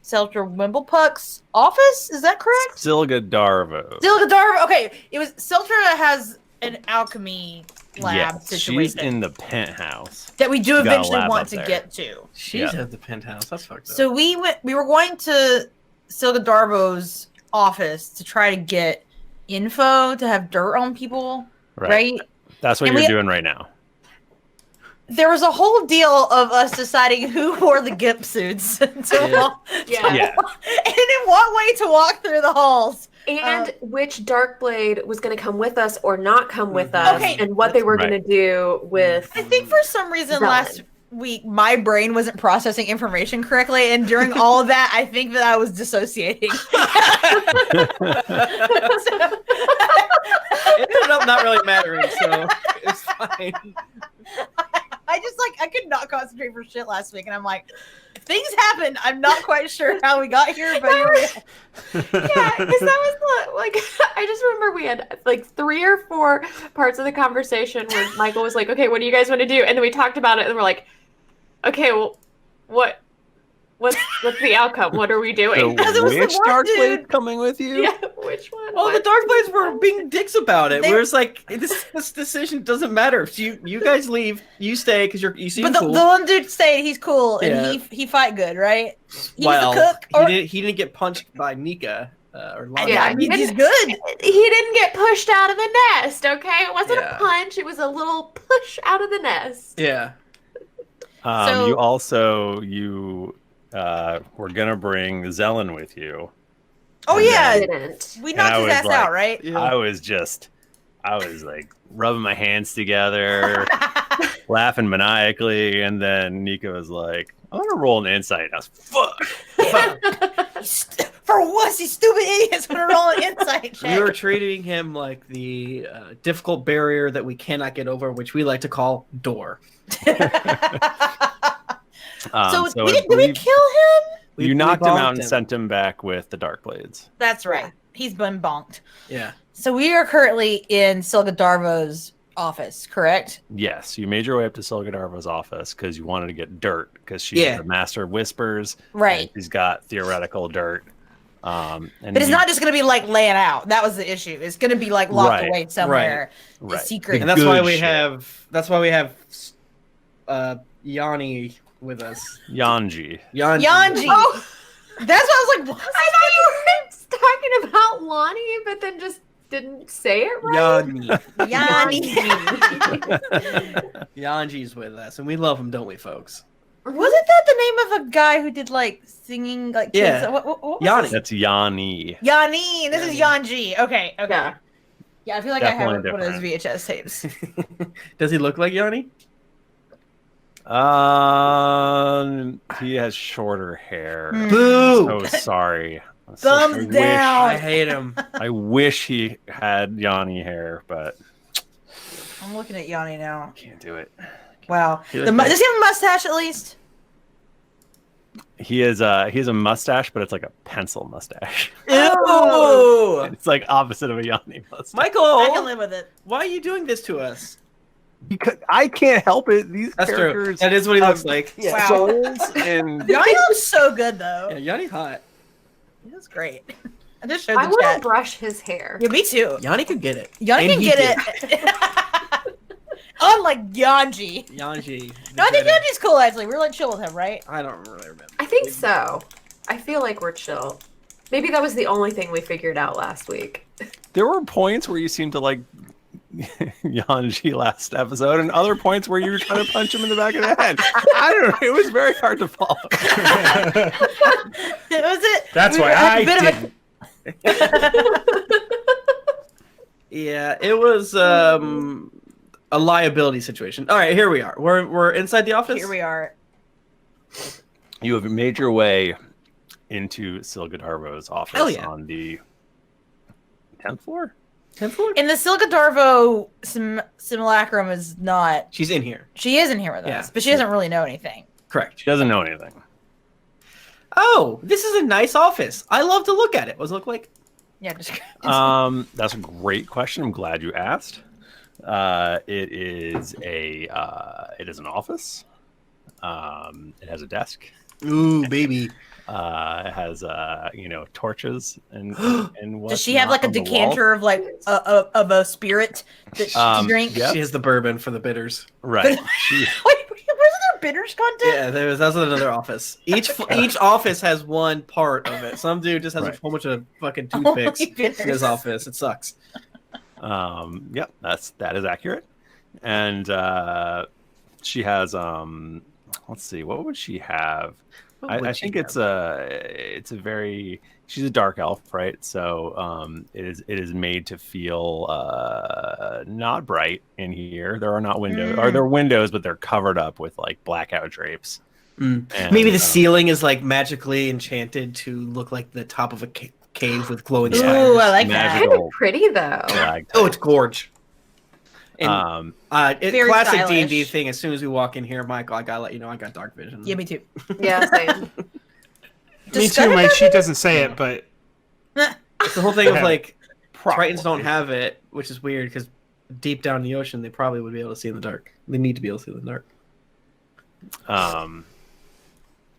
Seltzer Wimblepuck's office. Is that correct? Stilga Darvo. Okay, it was Seltzer has an alchemy lab situation she's in the penthouse. that we do She's got a eventually lab want up to there. get to. She's at the penthouse. That's fucked up. So we were going to Stilga Darvo's office to try to get info to have dirt on people, right? That's what And you're doing right now. There was a whole deal of us deciding who wore the gimp suits and Yeah. in what way to walk through the halls. And which Darkblade was going to come with us or not come with us, Okay. and what they were going to do with. I think for some reason Zelen. last week my brain wasn't processing information correctly, and during all of that, I think that I was dissociating. It ended up not really mattering, so it's fine. I could not concentrate for shit last week, and I'm like, things happened. I'm not quite sure how we got here, but here we are. Yeah, because that was like I just remember we had like 3 or 4 parts of the conversation where Michael was like, "Okay, what do you guys want to do?" And then we talked about it, and we're like, "Okay, well, what's the outcome? What are we doing?" Because it was the Which one Darkblade dude- coming with you? Yeah, which one? Well, the Darkblades were being dicks about it. They- We're just like, this decision doesn't matter. If you guys leave, you stay because you seem But the cool. one dude stayed. He's cool, and Yeah. he fight good, right? He's well, the cook. Or, he didn't get punched by Nika or Lahni. Yeah, I mean, he he's didn't- good. He didn't get pushed out of the nest. Okay, it wasn't Yeah. a punch; it was a little push out of the nest. Yeah. So- You also were gonna bring Zelen with you. Oh And yeah, I didn't. we And knocked I his was ass like- out, right? Yeah. I was like rubbing my hands together, laughing maniacally, and then Nika was like, "I'm gonna roll an insight." And I was fuck. For wussy stupid idiots want to roll an insight check. We were treating him like the difficult barrier that we cannot get over, which we like to call door. So, So did I we believe kill him? you knocked him out bonked and sent him back with the Darkblades. That's right. He's been bonked. Yeah. So we are currently in Stilga Darvo's office, correct? Yes, you made your way up to Skud office because you wanted to get dirt because she's the master of whispers. Right. She's got theoretical dirt. But it's not just going to be like laying out. That was the issue. It's going to be like locked away somewhere. Right. Secret. And that's why we have Yanni with us. Yanji. Oh, that's what I was like. What? I thought you were talking about Lonnie, but then just didn't say it right. Yanni. Yanji's with us, and we love him, don't we, folks? Wasn't that the name of a guy who did like singing, like kids? Yeah, what Yanni. That's Yanni. Yanni. This is Yanji. Okay. Yeah, I feel like Definitely I have one of those VHS tapes. Does he look like Yanni? He has shorter hair. Boo! So sorry. Thumbs down. I hate him. I wish he had Yanni hair, but I'm looking at Yanni now. Can't do it. Wow. Does he have a mustache at least? He has a mustache, but it's like a pencil mustache. Ew! It's like opposite of a Yanni mustache. Michael, I can live with it. Why are you doing this to us? Because I can't help it. These That's characters true. That is what he looks like. Wow. souls and Yanni looks so good though. Yeah, Yanni's hot. He looks great. I just showed I the want chat. to brush his hair. Yeah, me too. Yanni could get it. Yanni And can he get did. it. Unlike Yanji. Yanji. No, I think Yanji's cool actually. We're like chill with him, right? I don't really remember. I think so. I feel like we're chill. Maybe that was the only thing we figured out last week. there were points where you seemed to like Yanji last episode, and other points where you were trying to punch him in the back of the head. I don't know. It was very hard to follow. That's why I didn't. Yeah, it was a liability situation. All right, here we are. We're inside the office. Here we are. You have made your way into Skud office on the 10th floor. 10th floor? And the Silgadarvo simulacrum is not. She's in here. She is in here with us, but she doesn't really know anything. Correct. She doesn't know anything. Oh, this is a nice office. I love to look at it. What does it look like? Yeah, just. That's a great question. I'm glad you asked. It is an office. It has a desk. Ooh, baby. It has torches and Does she have like a decanter of like of a spirit that she drink? Yep. She has the bourbon for the bitters. Right. Wait, wasn't there bitters content? Yeah, that's another office. Each office has one part of it. Some dude just has a whole bunch of fucking toothpicks in his office. It sucks. Yep, that is accurate. And she has let's see, what would she have? I think it's a very, she's a dark elf, right? So it is made to feel not bright in here. There are not windows. Are there windows, but they're covered up with like blackout drapes. And, maybe the ceiling is like magically enchanted to look like the top of a cave with glowing spires. Ooh, I like that. Kind of pretty though. Oh, it's gorge. And, Very classic stylish. D&D thing. As soon as we walk in here, Michael, I gotta let you know I got dark vision. Yeah, me too. Yeah, same. Me too. She doesn't say it, but it's the whole thing of like Tritons don't have it, which is weird because deep down in the ocean they probably would be able to see in the dark. They need to be able to see in the dark.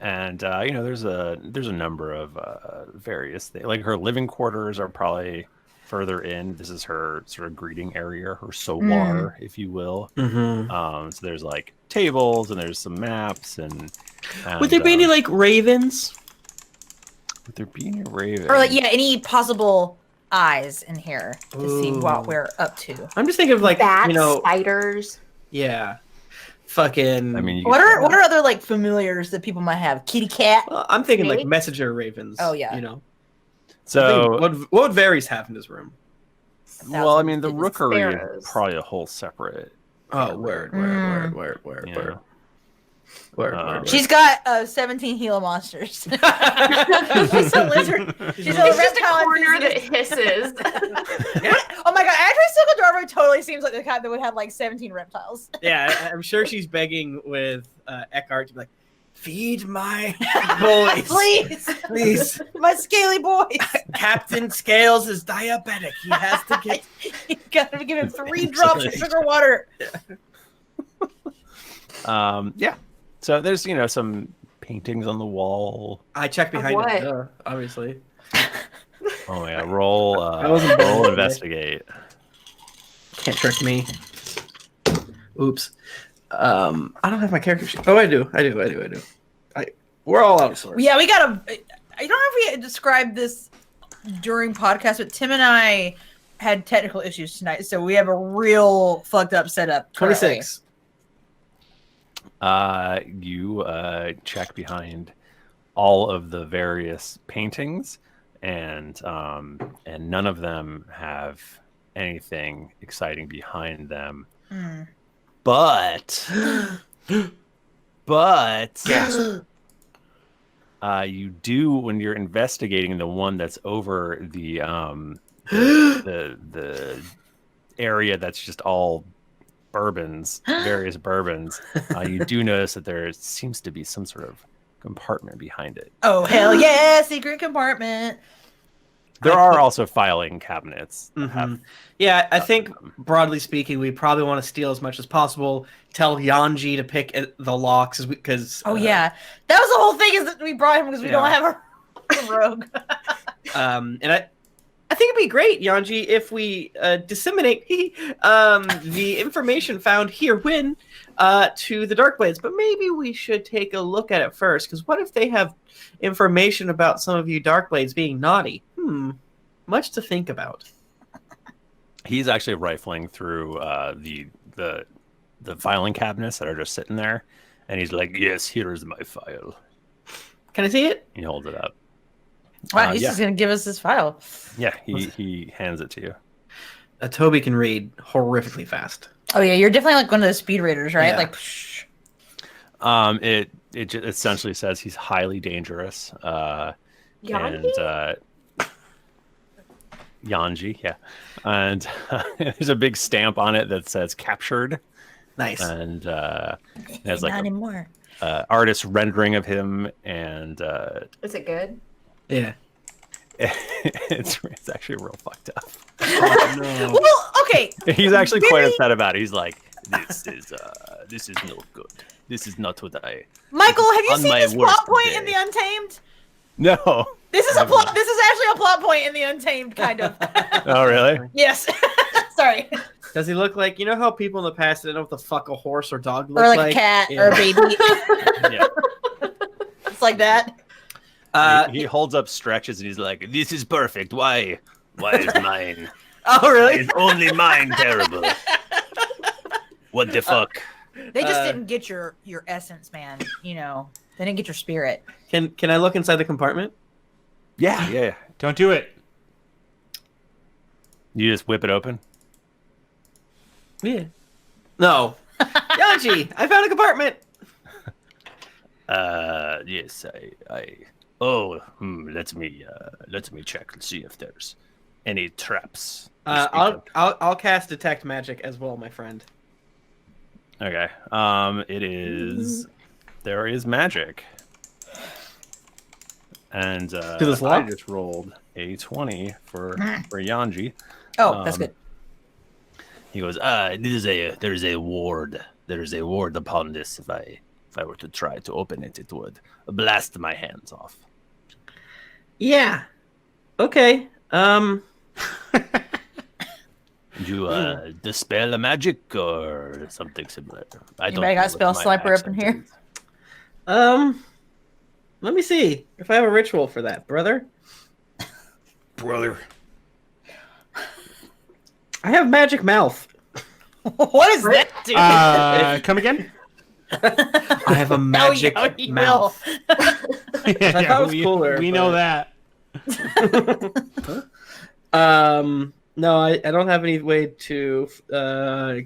There's a number of various things. Like her living quarters are probably further in. This is her sort of greeting area, her solar, if you will. So there's like tables and there's some maps and would there be any like ravens? Would there be any ravens? Or like any possible eyes in here to see what we're up to. I'm just thinking of like bats, spiders. Yeah. Fucking. I mean, what are other like familiars that people might have? Kitty cat. Well, I'm thinking like messenger ravens. Oh yeah. So what would Varys have in his room? Well, I mean, the rookery is probably a whole separate. Oh, word. She's got 17 Gila monsters. She's a lizard. She's a reptile corner that hisses. Oh my god, actually Silgadarvo totally seems like the kind that would have like 17 reptiles. Yeah, I'm sure she's begging with Eckhart to be like, feed my boys. Please. My scaly boys. Captain Scales is diabetic. He has to get Gotta give him 3 drops of sugar water. Yeah. So there's some paintings on the wall. I checked behind what? it, obviously. Oh yeah, roll wasn't born roll that way. investigate. Can't trick me. Oops. I don't have my character sheet. Oh, I do. We're all out of sorts. Yeah, we gotta. I don't know if we described this during podcast, but Tim and I had technical issues tonight, so we have a real fucked up setup. currently. 26. You check behind all of the various paintings, and none of them have anything exciting behind them. But you do, when you're investigating the one that's over the area that's just all bourbons, various bourbons, you do notice that there seems to be some sort of compartment behind it. Oh hell yeah, secret compartment. There are also filing cabinets. That have Yeah, I think stuff in them. broadly speaking, we probably want to steal as much as possible. Tell Yanji to pick the locks because. Oh yeah, that was the whole thing. Is that we brought him because we don't Yeah. have a rogue. And I think it'd be great, Yanji, if we disseminate the information found here to the Darkblades. But maybe we should take a look at it first, because what if they have information about some of you Darkblades being naughty? Much to think about. He's actually rifling through the filing cabinets that are just sitting there, and he's like, "Yes, here is my file." Can I see it? He holds it up. Wow, he's yeah. just gonna give us his file. Yeah, he hands it to you. Toby can read horrifically fast. Oh yeah, you're definitely like one of those speed readers, right? Yeah. Like, psh. It just essentially says he's highly dangerous. Yanji? Yanji, yeah. And there's a big stamp on it that says captured. Nice. And it has not like anymore. artist rendering of him, and Is it good? Yeah. it's actually real fucked up. Oh, no. Well, okay. He's actually quite Very- upset about it. He's like, this is no good. This is not what I. Michael, have you On seen my this plot worst point day. in The Untamed? No. This is a plot. This is actually a plot point in The Untamed, kind of. Oh, really? Yes. Sorry. Does he look like, how people in the past didn't know what the fuck a horse or dog looks Or like a cat Yeah. or a baby. Yeah. It's like that. He holds up stretches and he's like, "This is perfect. Why? Why is mine? Oh, really? Is only mine terrible? What the fuck?" They just didn't get your essence, man. They didn't get your spirit. Can I look inside the compartment? Yeah. Don't do it. You just whip it open. Yeah. No. Yanji, I found a compartment. Yes, I. Oh, let me check and see if there's any traps. to speak of. I'll cast detect magic as well, my friend. Okay. It is. There is magic. And this I lock? just rolled a 20 for Yanji. Oh, that's good. He goes, there's a ward. There's a ward upon this. If I were to try to open it, it would blast my hands off. Yeah. Okay. Would you dispel a magic or something similar? I don't Anybody know got spell what my sniper up in accent here? is. Let me see if I have a ritual for that, brother. Brother. I have magic mouth. What is that, dude? Come again? I have a magic you mouth. Yeah, thought it was cooler, we know but- that. No, I don't have any way to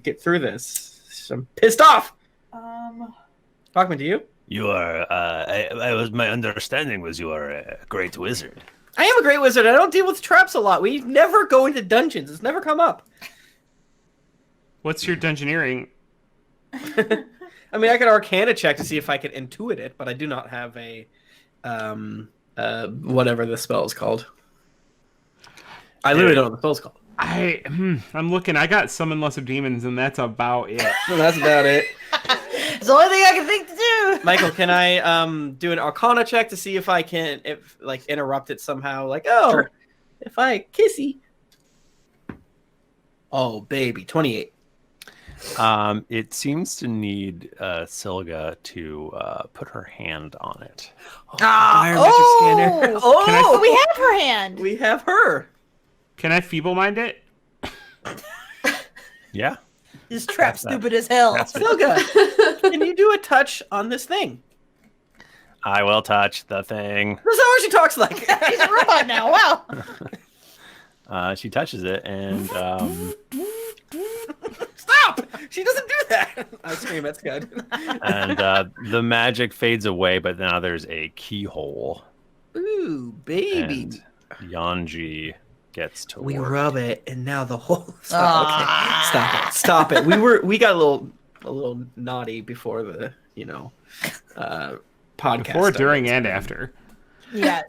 get through this. So I'm pissed off. Bachmann, do you? You are. My understanding was you are a great wizard. I am a great wizard. I don't deal with traps a lot. We never go into dungeons. It's never come up. What's your dungeoneering? I mean, I could Arcana check to see if I could intuit it, but I do not have a whatever the spell is called. I literally don't know what the spell's called. I'm looking. I got summon less of demons, and that's about it. Well, that's about it. It's the only thing I can think to do. Michael, can I do an Arcana check to see if I can interrupt it somehow? Like, oh, sure. If I kissy. Oh, baby, 28. It seems to need Silga to put her hand on it. Scanner. Oh, we have her hand. We have her. Can I feeble mind it? Yeah. This trap stupid as hell. Silga, can you do a touch on this thing? I will touch the thing. That's how she talks like. She's a robot now. Wow. She touches it, and stop! She doesn't do that. I scream at Skud. And the magic fades away, but now there's a keyhole. Ooh, baby. And Yanji gets to we work. rub it, and now the whole. Okay, stop it. We got a little naughty before the podcast. Before, during, and after. Yeah.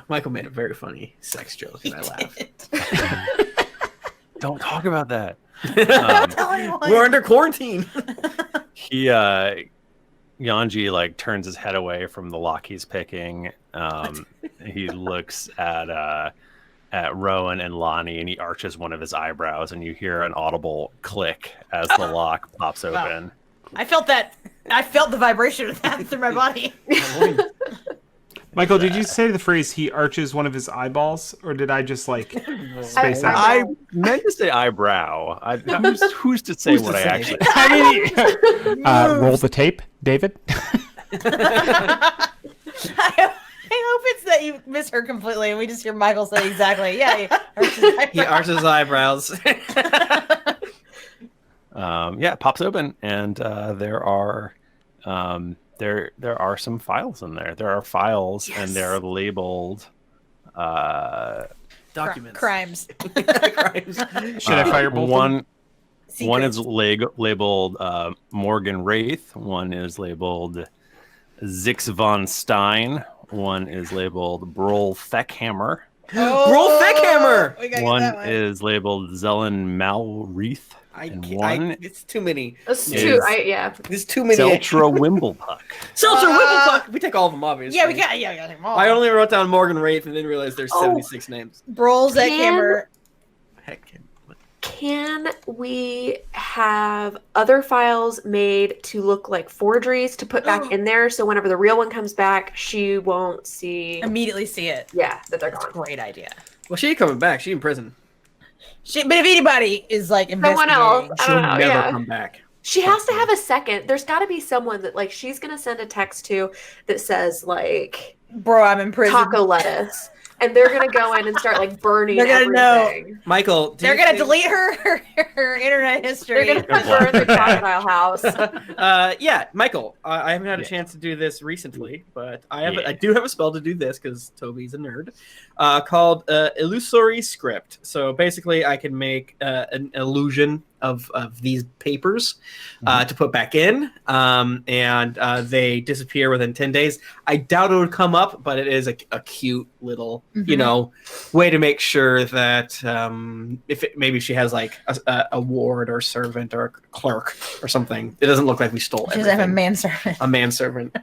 Michael made a very funny sex joke, and I laughed. Don't talk about that. Don't tell anyone. We're under quarantine. Yanji turns his head away from the lock he's picking. He looks at Rowan and Lahni, and he arches one of his eyebrows, and you hear an audible click as the lock pops open. I felt that. I felt the vibration of that through my body. Michael, did you say the phrase "he arches one of his eyeballs," or did I just space out? I meant to say eyebrow. Who's to say what I actually? Roll the tape, David. I hope it's that you misheard completely, and we just hear Michael say exactly. Yeah, he arches his eyebrows. It pops open, and there are some files in there. There are files, and they're labeled documents. Crimes. Crimes. Should I fire both? One is labeled Morgan Wraith. One is labeled Zix von Stein. One is labeled Brol Feckhammer. Brol Feckhammer! One is labeled Zelen Malreith. It's too many. There's too many. Seltra Wimblepuck. Seltra Wimblepuck! We take all of them, obviously. Yeah, we got them all. I only wrote down Morgan Wraith and then realized there's 76 names. Brol Feckhammer. Can we have other files made to look like forgeries to put back in there, so whenever the real one comes back, she won't immediately see it? Yeah, that they're gone. Great idea. Well, she ain't coming back. She's in prison. But if anybody is someone else, she'll never come back. She has to have a second. There's got to be someone that she's gonna send a text to that says "Bro, I'm in prison." Taco lettuce. And they're gonna go in and start burning. They're gonna everything. know. Michael, they're gonna delete her internet history. They're gonna burn the crocodile house. Michael, I haven't had a chance to do this recently, but I do have a spell to do this because Toby's a nerd. Called Illusory Script. So basically, I can make an illusion of these papers to put back in, and they disappear within 10 days. I doubt it would come up, but it is a cute little, way to make sure that maybe she has a ward or servant or a clerk or something. It doesn't look like we stole everything. She doesn't have a manservant. A manservant.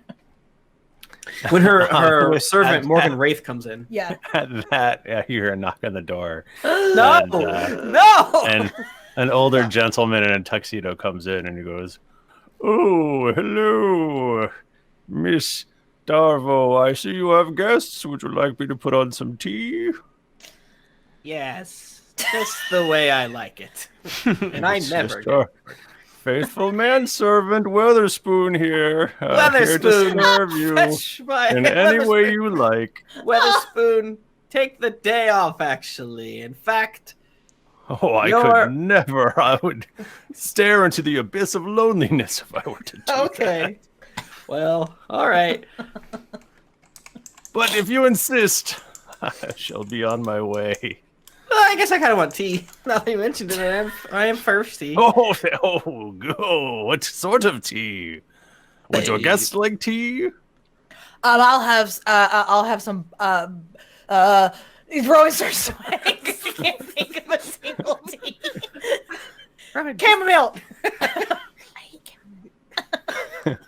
When her servant Morgan Wraith comes in, At that, you hear a knock on the door. No. And an older gentleman in a tuxedo comes in and he goes, "Oh, hello, Miss Darvo. I see you have guests. Would you like me to put on some tea?" Yes, just the way I like it. And I never do. Faithful manservant Weatherspoon here. Here to serve you in any way you like. Weatherspoon, take the day off, actually. In fact... Oh, I could never. I would stare into the abyss of loneliness if I were to do that. Well, all right. But if you insist, I shall be on my way. Well, I guess I kind of want tea. Now that you mentioned it, I am thirsty. Go. What sort of tea? Would your guests like tea? I'll have some. He's rolling starts sweating. can't think of a single tea. Chamomile. I hate chamomile.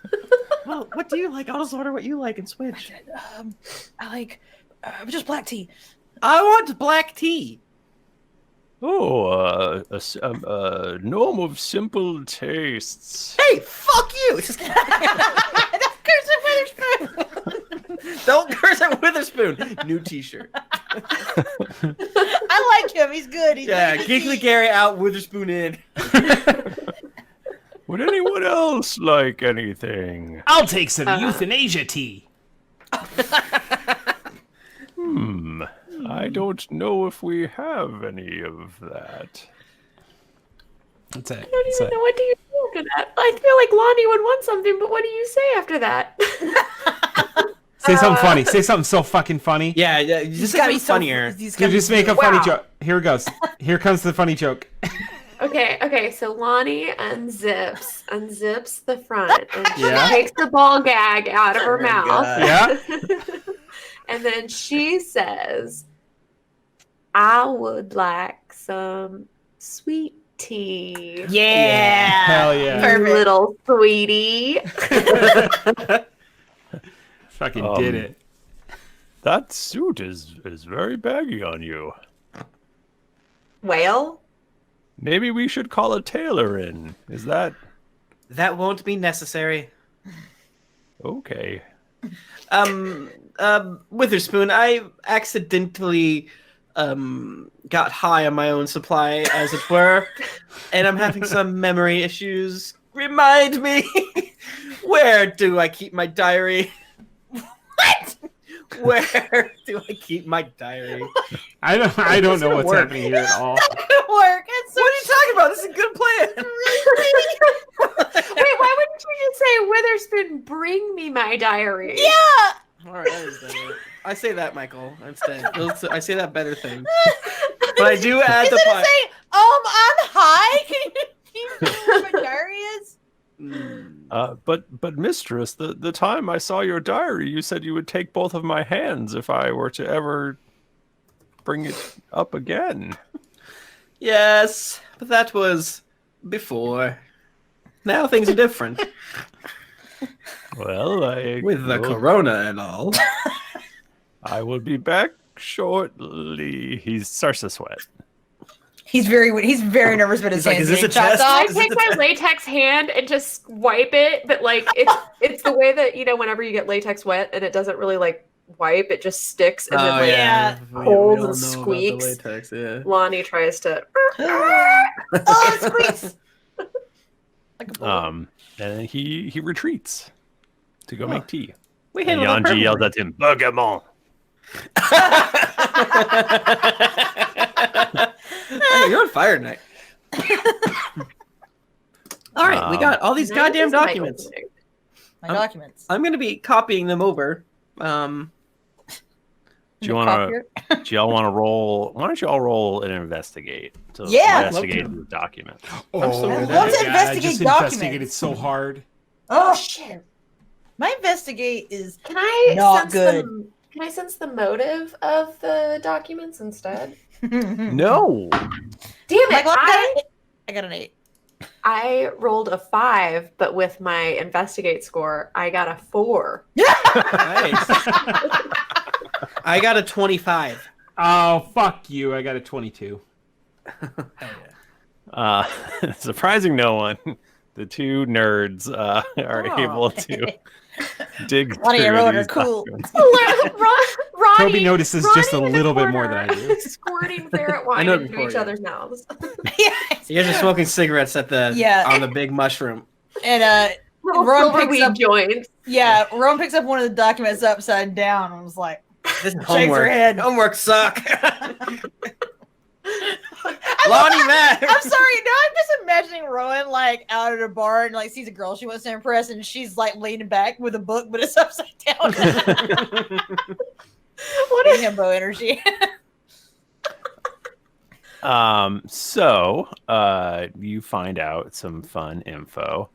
Well, what do you like? I'll just order what you like and switch. I like just black tea. I want black tea. Oh, a gnome of simple tastes. Hey, fuck you! Just Don't curse at Witherspoon. don't curse at Witherspoon. New T-shirt. I like him. He's good. He's Yeah, good. Geekly Gary out, Witherspoon in. Would anyone else like anything? I'll take some euthanasia tea. I don't know if we have any of that. That's it. I don't even know what do you do after that. I feel like Lahni would want something, but what do you say after that? Say something funny. Say something so fucking funny. Yeah, you just gotta be funnier. You just make a funny joke. Here it goes. Here comes the funny joke. Okay, so Lahni unzips the front, and she takes the ball gag out of her mouth. Yeah. And then she says, I would like some sweet tea. Yeah. Hell yeah. Perfect. Little sweetie. Fucking did it. That suit is very baggy on you. Well, Maybe we should call a tailor in. Is that That won't be necessary. okay? Witherspoon, I accidentally got high on my own supply, as it were, and I'm having some memory issues. Remind me, where do I keep my diary? What? Where do I keep my diary? I don't know what's happening here at all. It'll work. It's so What are you talking about? This is a good plan. wait, why wouldn't you just say, Witherspoon, bring me my diary? yeah. All right, that is better. I say that, Michael, instead. I say that better thing. But I do add the Instead of part. saying, I'm high. Can you tell me where my diary is? But mistress, the time I saw your diary, you said you would take both of my hands if I were to ever bring it up again. Yes, but that was before. Now things are different. Well, With the corona and all. I will be back shortly. He starts to sweat. He's very nervous about his He's like, hands "Is this getting a chopped test?" off. I Is it take the my test? latex hand and just wipe it, but like it's the way that, whenever you get latex wet and it doesn't really like wipe, it just sticks and then like yeah. holds We all and know about the squeaks. latex, yeah. Lahni tries to. Oh, it squeaks. Like a bullet. And he retreats to go make tea. We And handled that Yanji yells perfectly. at him, "Bachmann!" Hey, you're on fire tonight. All right, we got all these Now goddamn this is Michael's documents. thing. My documents. I'm gonna be copying them over. Do y'all want to roll? Why don't you all roll and investigate? To Yeah. investigate the document. Oh, I love to I investigate just documents. investigated so hard. Oh shit. My investigate is Can I Not sense good. Can I sense the motive of the documents instead? No. Damn it! Michael, I got an 8. I rolled a 5, but with my investigate score, I got a 4. Nice. I got a 25. Oh, fuck you. I got a 22. Surprising no one. The two nerds are able to dig One of your through rollers these cool. documents. Ronnie, Toby notices just a Ronnie in little the bit more corner, than I do. Squirting ferret I wine know into before each you. other's mouths. Yes. You guys are smoking cigarettes at the on the big mushroom. And Little Ron silver picks weed up- joints. yeah, Rowan picks up one of the documents upside down and was like, This her homework. head. Homework suck. Lonnie Mac. I'm sorry, now I'm just imagining Rowan like out at a bar and like sees a girl she wants to impress and she's like leaning back with a book but it's upside down. What a himbo energy. So you find out some fun info.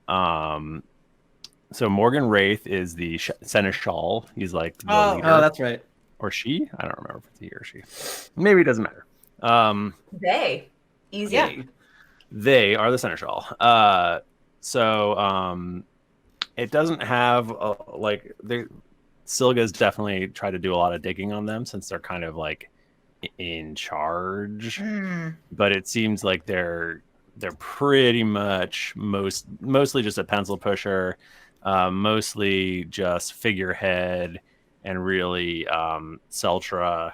So Morgan Wraith is the seneschal. He's like the leader. Oh, that's right. Or she? I don't remember if it's he or she. Maybe it doesn't matter. They. Easy. Yeah. They are the seneschal. It doesn't have Silga's definitely tried to do a lot of digging on them since they're kind of like in charge. But it seems like they're pretty much mostly just a pencil pusher, mostly just figurehead, and really Seltra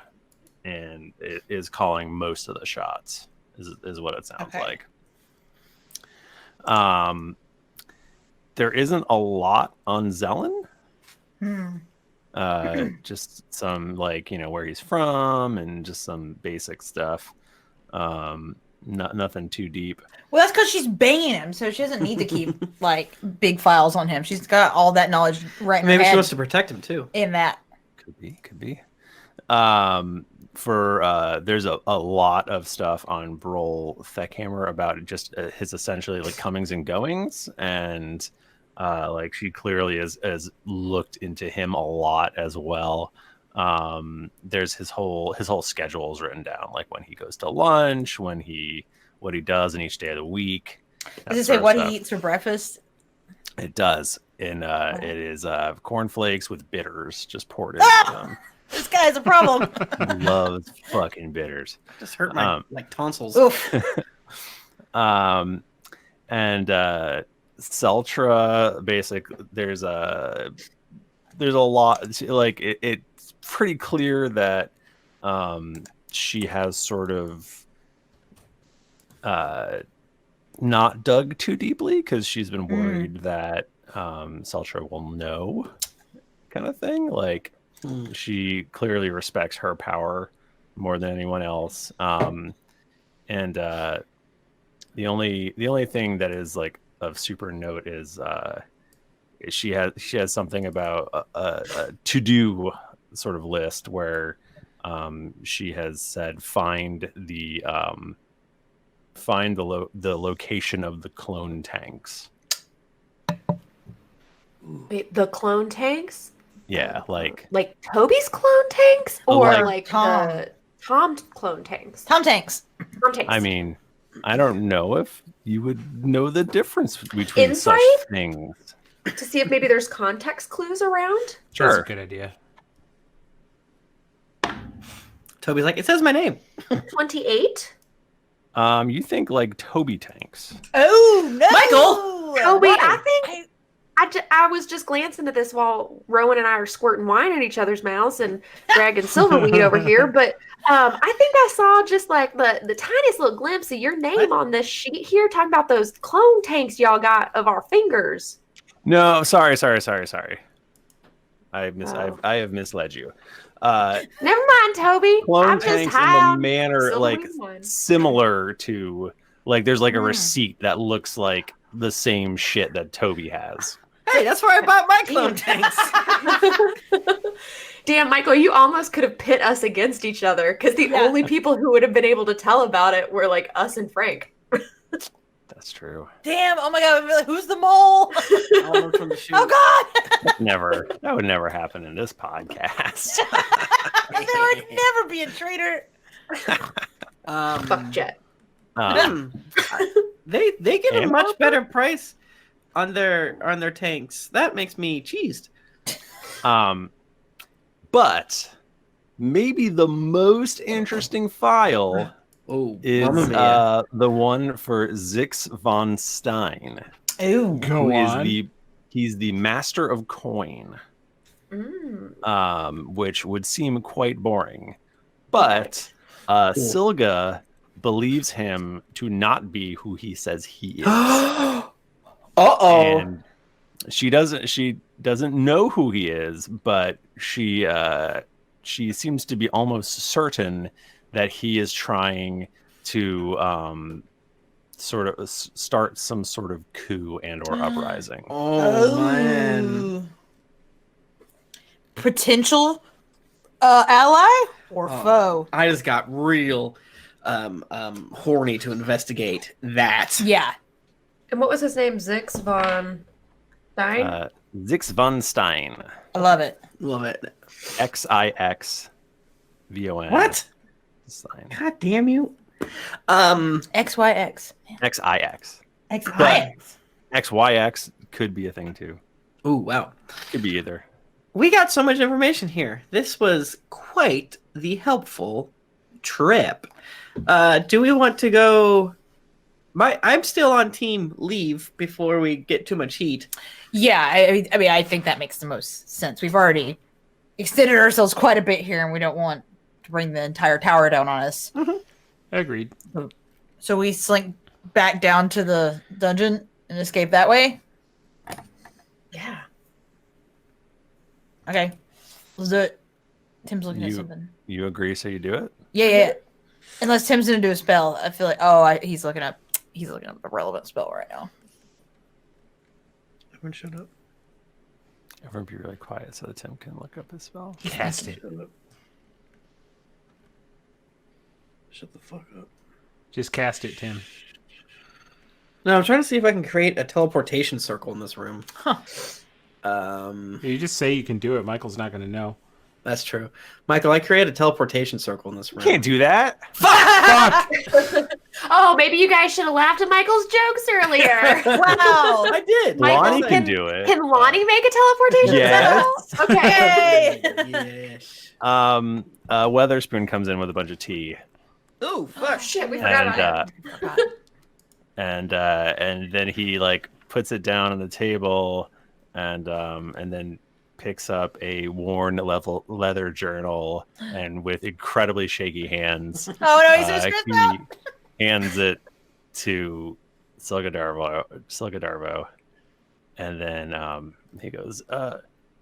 and it is calling most of the shots is what it sounds like. There isn't a lot on Zelen. Just some where he's from and just some basic stuff. Nothing too deep. Well, that's because she's banging him, so she doesn't need to keep big files on him. She's got all that knowledge right in her head. Maybe she wants to protect him too. In that. Could be. There's a lot of stuff on Brol Theckhammer about just his essentially comings and goings, and she clearly has looked into him a lot as well. There's his whole schedule is written down, like when he goes to lunch, what he does in each day of the week. Does it say what he eats for breakfast? It does, and it is cornflakes with bitters just poured in. This guy's a problem. He loves fucking bitters. Just hurt my tonsils. Oof. And Seltra, basically, there's a lot. It's pretty clear that she has sort of not dug too deeply because she's been worried that Seltra will know, kind of thing. She clearly respects her power more than anyone else. And the only thing that is of super note is she has something about a to-do sort of list where she has said find the location of the clone tanks. Wait, the clone tanks? Yeah, like Toby's clone tanks, or Tom clone tanks. Tom tanks. I mean, I don't know if you would know the difference between such things. To see if maybe there's context clues around. Sure, that's a good idea. Toby's like, it says my name. 28. You think Toby tanks? Oh no, Michael. Toby, I think. I was just glancing at this while Rowan and I are squirting wine in each other's mouths and dragging Silverweed over here. But I think I saw just the tiniest little glimpse of your name on this sheet here, talking about those clone tanks y'all got of our fingers. No, sorry. I have misled you. Never mind, Toby. Clone tanks in the manner similar to there's a receipt that looks like the same shit that Toby has. Hey, that's where I bought my clone tanks. Damn, Michael, you almost could have pit us against each other because the only people who would have been able to tell about it were us and Frank. That's true. Damn! Oh my god! Who's the mole? Oh god! That would never happen in this podcast. There would never be a traitor. Fuck Jet. They give a much better price on their tanks. That makes me cheesed. But maybe the most interesting file is the one for Zix von Stein. Oh, go on. He's the master of coin. Which would seem quite boring. But Silga believes him to not be who he says he is. And she doesn't know who he is, but she seems to be almost certain that he is trying to sort of start some sort of coup and or uprising. Oh man. Potential ally or foe? I just got real horny to investigate that. Yeah. And what was his name? Zix von Stein? Zix von Stein. I love it. Love it. XIXVON. What? sign. God damn you. XYX. XIX. XYX. XYX could be a thing too. Ooh, wow. Could be either. We got so much information here. This was quite the helpful trip. Do we want to go? I'm still on team leave before we get too much heat. Yeah, I mean, I think that makes the most sense. We've already extended ourselves quite a bit here, and we don't want to bring the entire tower down on us. Mm-hmm. Agreed. So we slink back down to the dungeon and escape that way? Yeah. Okay. Let's do it. Tim's looking at something. You agree, so you do it? Yeah. Unless Tim's gonna do a spell. I feel like, he's looking up a relevant spell right now. Everyone shut up. Everyone be really quiet so that Tim can look up his spell. Cast it. Shut the fuck up. Just cast it, Tim. No, I'm trying to see if I can create a teleportation circle in this room. Huh. You just say you can do it. Michael's not going to know. That's true. Michael, I created a teleportation circle in this room. Can't do that. Fuck! Oh, maybe you guys should have laughed at Michael's jokes earlier. Wow. I did. Lonnie Michael, can do it. Can Lonnie make a teleportation Yes. circle? Okay. Yes. Weatherspoon comes in with a bunch of tea. Ooh, fuck. Shit, we forgot about it. And then he like puts it down on the table, and then picks up a worn leather journal, and with incredibly shaky hands, Oh no, he's gonna screw this up. he hands it to Silgadarvo, and then he goes,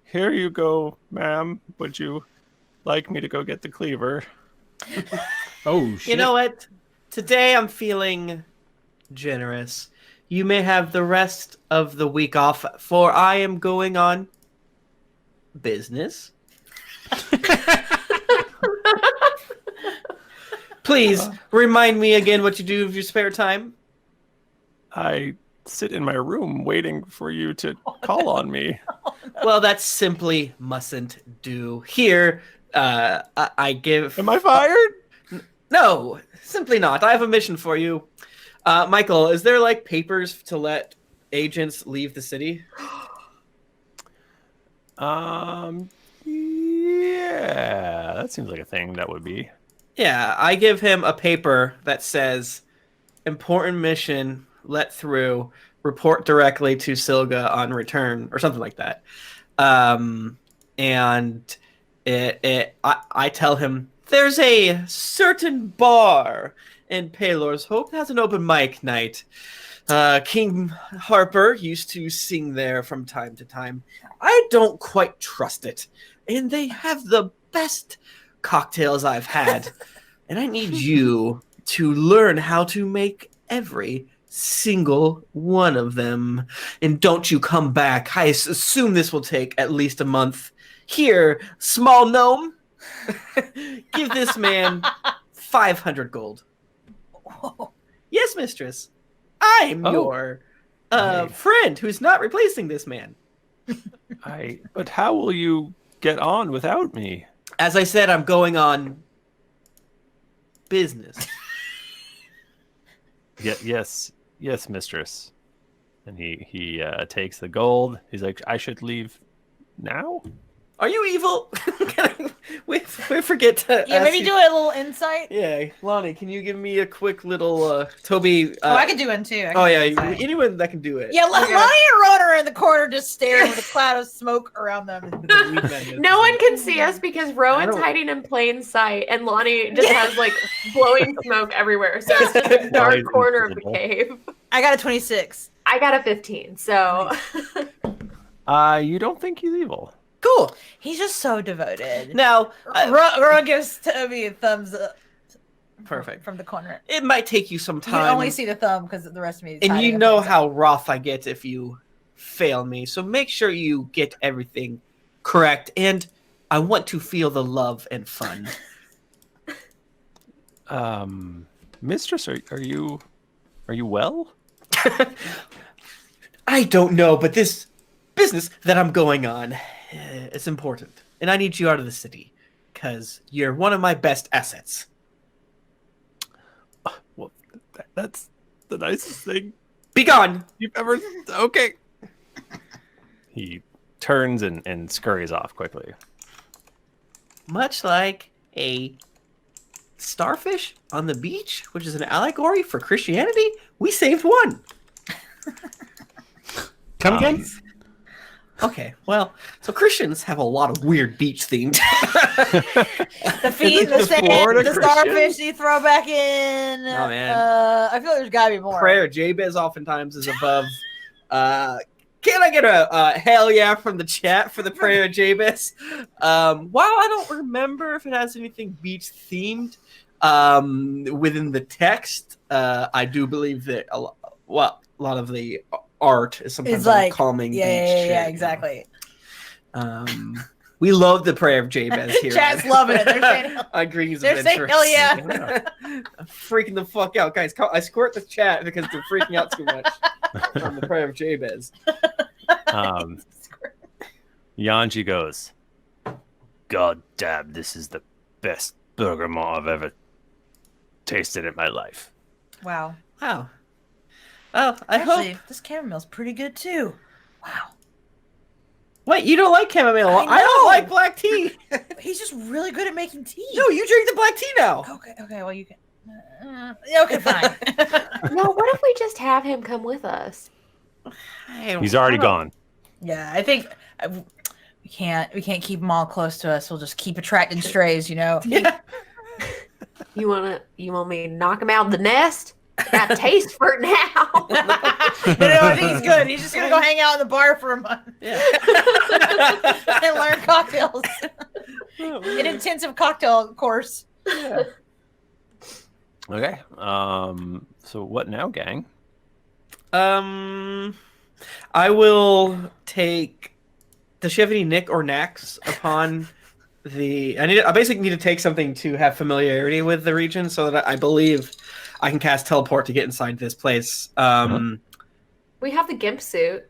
"Here you go, ma'am. Would you like me to go get the cleaver?" Oh, shit. You know what? Today I'm feeling generous. You may have the rest of the week off, for I am going on business. Please remind me again what you do with your spare time. I sit in my room waiting for you to call on me. Well, that simply mustn't do. Here, I give... Am I fired? No, simply not. I have a mission for you. Michael, is there like papers to let agents leave the city? Yeah, that seems like a thing that would be. Yeah, I give him a paper that says, important mission, let through, report directly to Silga on return, or something like that. And I tell him, there's a certain bar in Paylor's Hope that has an open mic night. King Harper used to sing there from time to time. I don't quite trust it. And they have the best cocktails I've had. And I need you to learn how to make every single one of them. And don't you come back. I assume this will take at least a month. Here, small gnome, give this man 500 gold. Yes, mistress. I'm your friend who's not replacing this man. But how will you get on without me? As I said, I'm going on business. Yes, mistress. And he takes the gold. He's like, I should leave now? Are you evil? we forget to Yeah, maybe do a little insight. Yeah, Lonnie, can you give me a quick little Toby? I can do one too. Anyone that can do it. Yeah, Lonnie and Ron are in the corner just staring with a cloud of smoke around them. No one can see us because Rowan's hiding in plain sight, and Lonnie just has like blowing smoke everywhere. So it's just a dark corner of the cave. I got a 26. I got a 15. So you don't think he's evil? Cool. He's just so devoted. Now, Ron gives Toby a thumbs up. Perfect. From the corner. It might take you some You time. can only see the thumb because the rest of me is and hiding you know how rough I get if you fail me. So make sure you get everything correct. And I want to feel the love and fun. Mistress, are you well? I don't know, but this business that I'm going on, it's important. And I need you out of the city because you're one of my best assets. That's the nicest thing Be gone. you've ever. Okay. He turns and scurries off quickly. Much like a starfish on the beach, which is an allegory for Christianity, we saved one. Come again? Okay, well, so Christians have a lot of weird beach themed. The feet, the sand, Florida the starfish you throw back in. Oh, man. I feel like there's gotta be more. Prayer Jabez oftentimes is above. Can I get a hell yeah from the chat for the prayer of Jabez? While I don't remember if it has anything beach themed within the text, I do believe that a lot of the art is sometimes It's like calming. Yeah, beach yeah, shit, yeah, you know. exactly. We love the prayer of Jabez here. Chat's loving it. They're saying, on Greens they're saying Adventurous. hell yeah. I'm freaking the fuck out, guys. I squirt the chat because they're freaking out too much from the prayer of Jabez. Yanji goes, God damn, this is the best bergamot I've ever tasted in my life. Wow. Wow. Well, I Actually, hope. this chamomile's pretty good too. Wow. Wait, you don't like chamomile? I I don't know. like black tea. He's just really good at making tea. No, you drink the black tea now. Okay, well you can. Okay, fine. No, what if we just have him come with us? He's already gone. Yeah, I think we can't keep them all close to us. We'll just keep attracting strays, you know. Yeah. You want me to knock him out of the nest? I got taste for it now. No, I think he's good. He's just gonna go hang out in the bar for a month. Yeah. And learn cocktails. An intensive cocktail course. Yeah. Okay. So what now, gang? I will take. Does she have any nick or knacks upon the? I basically need to take something to have familiarity with the region, so that I believe I can cast teleport to get inside this place. We have the gimp suit.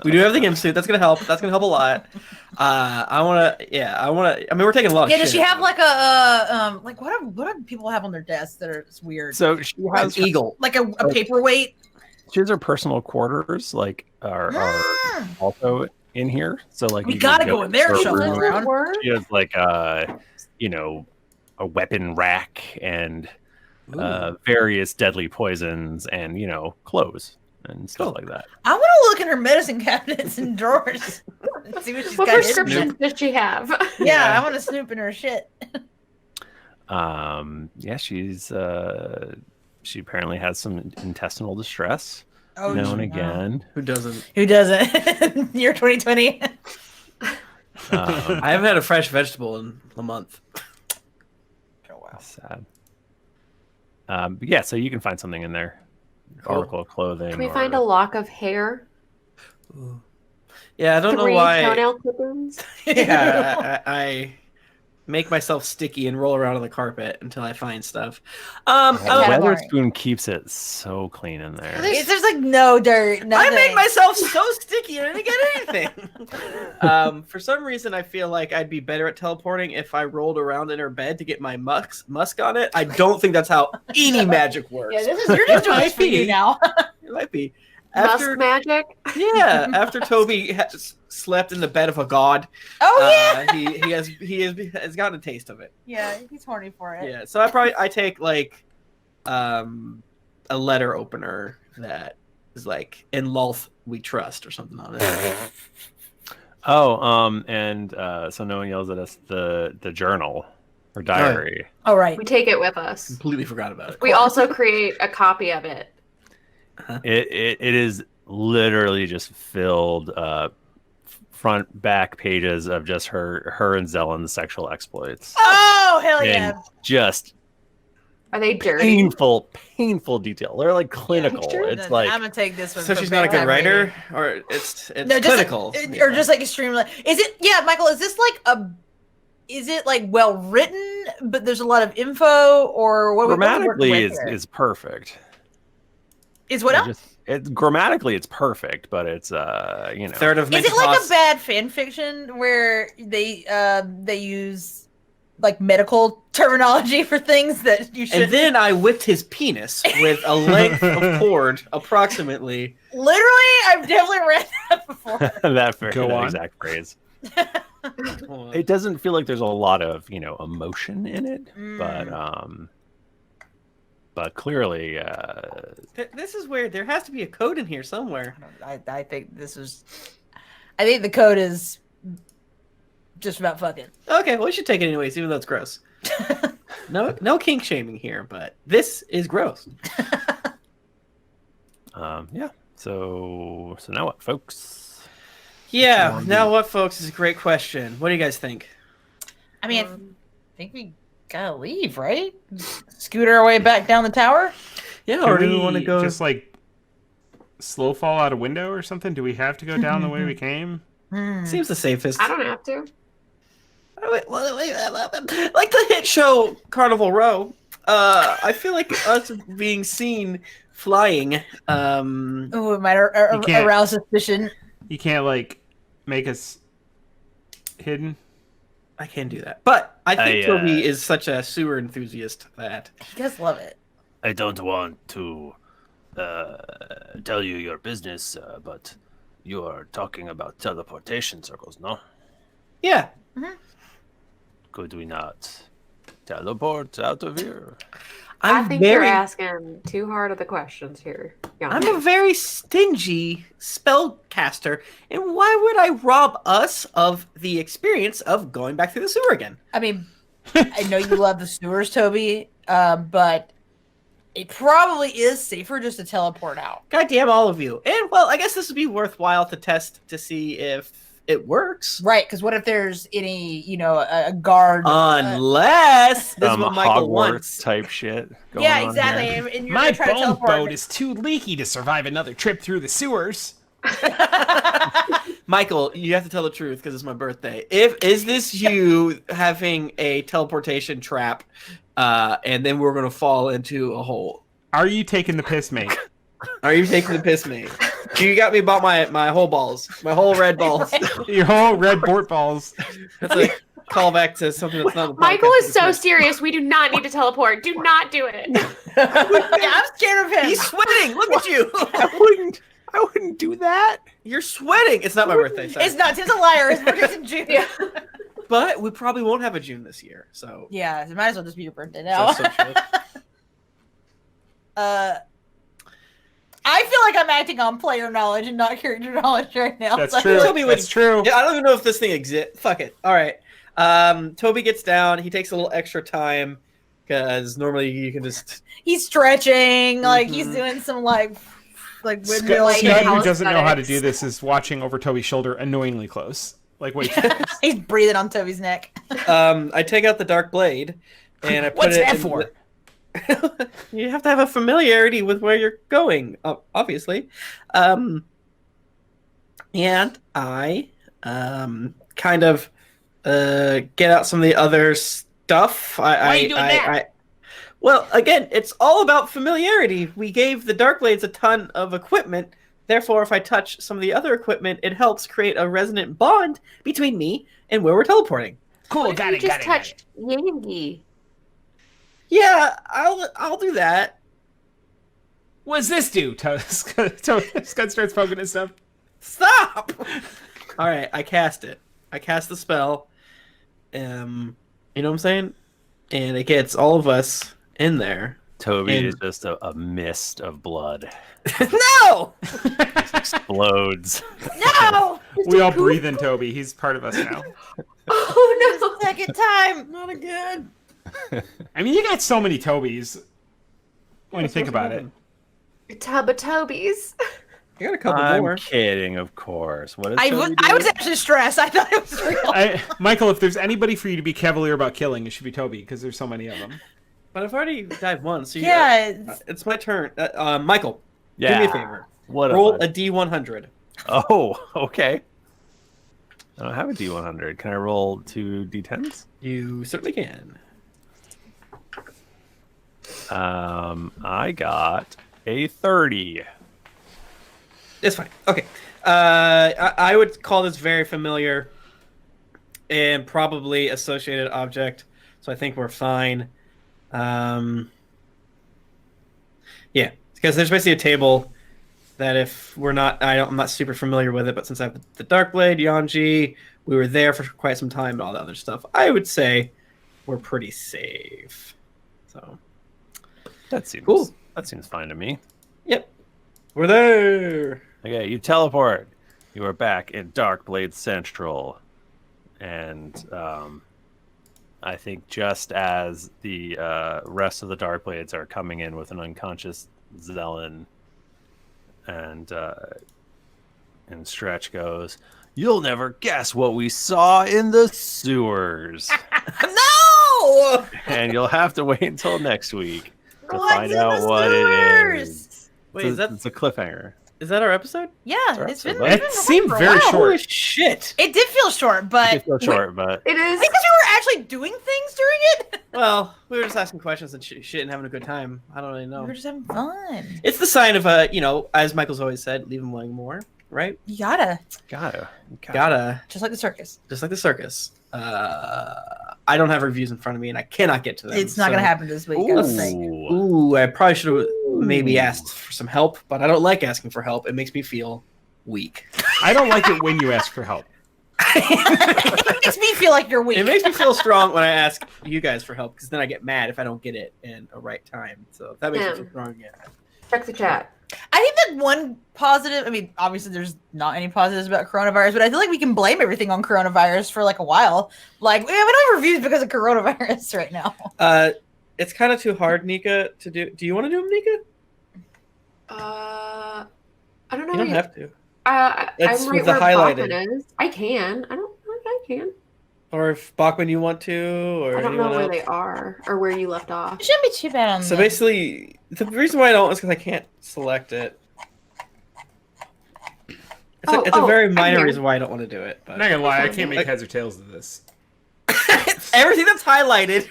We do have the gimp suit. That's gonna help. That's gonna help a lot. I wanna. I mean, we're taking a lot of Yeah, shit. does she have like a like what do people have on their desks that are it's weird? So she has an eagle? Like a paperweight? She has her personal quarters, like are also in here. So like We you gotta can go in there, to her shuffle room. around. She has like a weapon rack and various deadly poisons and clothes and stuff like that. I want to look in her medicine cabinets and drawers. And see what she's What got. prescriptions does she have? Yeah, I want to snoop in her shit. Yeah, she apparently has some intestinal distress now and again. Who doesn't? Who doesn't? Year 2020. I haven't had a fresh vegetable in a month. Oh wow, sad. But yeah, so you can find something in there. Cool. Article of clothing. Can we find a lock of hair? Ooh. Yeah, I don't know 3 why. toenail clippings? Yeah, I make myself sticky and roll around on the carpet until I find stuff. Weatherspoon keeps it so clean in there. there's like no dirt. Nothing. I made myself so sticky and I didn't get anything. For some reason, I feel like I'd be better at teleporting if I rolled around in her bed to get my musk on it. I don't think that's how any magic works. Yeah, you're just doing this for you now. It might be. Musk magic? Yeah, after Toby has slept in the bed of a god, he has gotten a taste of it. Yeah, he's horny for it. Yeah, so I take like a letter opener that is like "In Lulth We Trust" or something on it. So no one yells at us the journal or diary. Oh right, We take it with us. Completely forgot about it. We also create a copy of it. It is literally just filled front back pages of just her and Zellen's sexual exploits. Oh hell yeah! And just Are they dirty? painful detail. They're like clinical. Sure. It's like I'm gonna take this one. So for she's not a good bedtime writer, reading. or it's No, just clinical, or just like extremely. Is it? Yeah, Michael. Is this like a? Is it like well written, but there's a lot of info, or what? grammatically is perfect. Is what else? Grammatically it's perfect, but it's third of Is it like a bad fan fiction where they use like medical terminology for things that you should. And then I whipped his penis with a length of cord, approximately. Literally, I've definitely read that before. that exact phrase. It doesn't feel like there's a lot of emotion in it, but clearly, this is weird. There has to be a code in here somewhere. I think this is. I think the code is just about fucking. Okay, well, we should take it anyways, even though it's gross. No kink shaming here, but this is gross. Yeah. So now what, folks? Yeah, now what, folks, is a great question. What do you guys think? I mean, I think we gotta leave, right? Scooter our way back down the tower? Yeah, or do we want to go... just, like, slow fall out a window or something? Do we have to go down the way we came? Seems the safest. I don't have to. Wait, like the hit show Carnival Row, I feel like us being seen flying. It might arouse suspicion. You can't, like, make us hidden. I can do that, but I think Toby is such a sewer enthusiast that he does love it. I don't want to tell you your business, but you are talking about teleportation circles, no? Yeah. Mm-hmm. Could we not teleport out of here? I think you're asking too hard of the questions here. I'm a very stingy spellcaster, and why would I rob us of the experience of going back through the sewer again? I mean, I know you love the sewers, Toby, but it probably is safer just to teleport out. Goddamn all of you. And, well, I guess this would be worthwhile to test to see if it works. Right, because what if there's any, a guard... Unless this is what Michael Hogwarts wants. type shit. Yeah, exactly. And you're My trying to bone teleport. boat is too leaky to survive another trip through the sewers. Michael, you have to tell the truth because it's my birthday. Is this you having a teleportation trap, and then we're gonna fall into a hole? Are you taking the piss, mate? Are you taking the piss, mate? You got me about my whole balls, my whole red balls. Your whole red bort balls. That's a callback to something that's not. Michael is so serious. We do not need to teleport. Do not do it. Yeah, I'm scared of him. He's sweating. Look at you. I wouldn't do that. You're sweating. It's not my birthday. Sorry. It's not. Tim's a liar. His birthday's in June. Yeah. But we probably won't have a June this year. So yeah, it might as well just be your birthday now. I feel like I'm acting on player knowledge and not character knowledge right now. That's true. That's true. Yeah, I don't even know if this thing exists. Fuck it. All right. Toby gets down. He takes a little extra time because normally you can just. He's stretching. Like he's doing some like windmill. Scud, who doesn't know how to do this, is watching over Toby's shoulder annoyingly close. Like wait. He's breathing on Toby's neck. I take out the dark blade and I put What's it. that for? You have to have a familiarity with where you're going, obviously. And I kind of get out some of the other stuff. Why are you doing that? Well, again, it's all about familiarity. We gave the Darkblades a ton of equipment. Therefore, if I touch some of the other equipment, it helps create a resonant bond between me and where we're teleporting. Cool, got it. You just touched Yangi. Yeah, I'll do that. What's this do? Scud starts poking his stuff. Stop! All right, I cast it. I cast the spell. You know what I'm saying? And it gets all of us in there. Toby is just a mist of blood. No! Just explodes. No! We all breathe in Toby. He's part of us now. Oh no! Second time. Not again. I mean, you got so many Tobys when you think about it. Tub of Tobies. I got a couple more. I'm kidding, of course. What is I was actually stressed. I thought it was real. Michael, if there's anybody for you to be cavalier about killing, it should be Toby, because there's so many of them. But I've already died once. So it's my turn. Michael, do me a favor. Roll a D100. Oh, okay. I don't have a D100. Can I roll 2 D10s? You certainly can. I got a 30. It's fine. Okay. I would call this very familiar and probably associated object so I think we're fine. Yeah, because there's basically a table that if we're not, I'm not super familiar with it, but since I have the Darkblade, Yanji, we were there for quite some time and all that other stuff, I would say we're pretty safe. So That seems cool. That seems fine to me. Yep, we're there. Okay, you teleport. You are back in Darkblade Central, and I think just as the rest of the Darkblades are coming in with an unconscious Zelen, and Stretch goes, "You'll never guess what we saw in the sewers." No! And you'll have to wait until next week to What's find in out the what sewers? it is. Wait, It's a cliffhanger. Is that our episode? Yeah, Sorry, it's been. so It's It been seemed for a very while. short. Holy shit! It did feel short, but It's so short, but It I is. think because we were actually doing things during it. Well, we were just asking questions and shit and having a good time. I don't really know. We were just having fun. It's the sign of as Michael's always said, leave them wanting more, right? You gotta, Gotta, just like the circus. just like the circus. I don't have reviews in front of me, and I cannot get to them. It's not gonna happen this week. I don't think. Ooh, I probably should have maybe asked for some help, but I don't like asking for help. It makes me feel weak. I don't like it when you ask for help. It makes me feel like you're weak. It makes me feel strong when I ask you guys for help, because then I get mad if I don't get it in a right time. So that makes me feel strong again. Check the chat. I think that one positive. I mean, obviously, there's not any positives about coronavirus, but I feel like we can blame everything on coronavirus for like a while. Like we don't have reviews because of coronavirus right now. It's kind of too hard, Nika, to do. Do you want to do them, Nika? I don't know. You don't have to. I'm with right the where highlighted. Bachmann is. I can. I can. Or if Bachmann you want to, or I don't know anyone where else. they are or where you left off. It shouldn't be too bad on. So basically, the reason why I don't is because I can't select it. It's a very minor reason why I don't want to do it. But I'm not gonna lie, I can't make heads or tails of this. everything that's highlighted,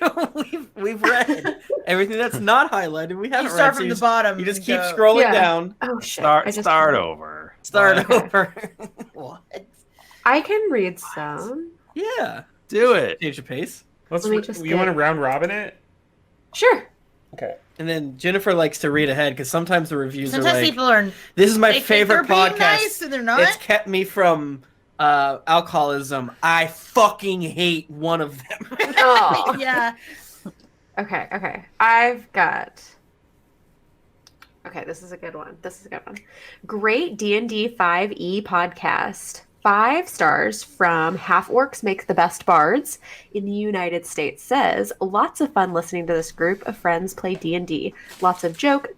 we've read. Everything that's not highlighted, we haven't you start read. from So the bottom. you just and keep go- scrolling down. Oh shit! start over. Start over. What? I can read some. Yeah. Do it. Change the pace. Let's. Let me just You want to get- round robin it? Sure. Okay. And then Jennifer likes to read ahead because sometimes the reviews Sometimes are like, people are. "This is my they think favorite they're being podcast. nice and they're not. It's kept me from alcoholism. I fucking hate one of them." Oh. Yeah. Okay. I've got. Okay, this is a good one. Great D&D 5e podcast. 5 stars from Half Orcs Make the Best Bards in the United States says, lots of fun listening to this group of friends play D&D. Lots of jokes,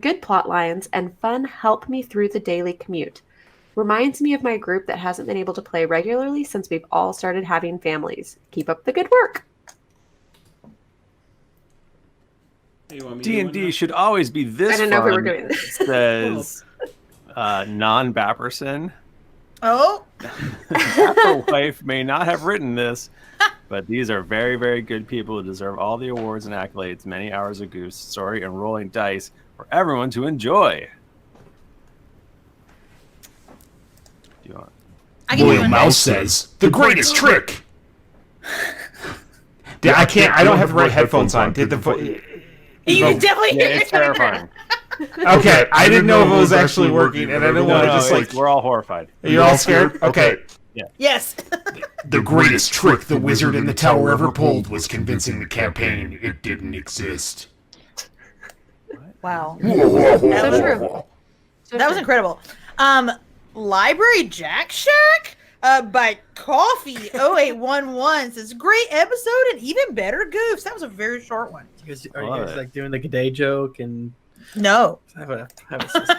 good plot lines, and fun help me through the daily commute. Reminds me of my group that hasn't been able to play regularly since we've all started having families. Keep up the good work. D&D should always be this I didn't know if we were fun, doing this. says non-Bapperson. Oh. Her wife may not have written this, but these are very, very good people who deserve all the awards and accolades, many hours of goose, story, and rolling dice for everyone to enjoy. Do you want? I can do Royal one. Mouse says, the greatest trick! I can't. I don't have the right headphones on. Did the You can definitely Yeah, hear it's terrifying. Okay, I didn't know if it was actually working, and I didn't want to just like. we're all horrified. You're all scared? Okay. Yes. The greatest trick the wizard in the tower ever pulled was convincing the campaign it didn't exist. Wow. So true. That was incredible. Library Jack Shack by Coffee 0811 says great episode and even better goofs. That was a very short one. Are you guys like doing the good day joke and No. have a system?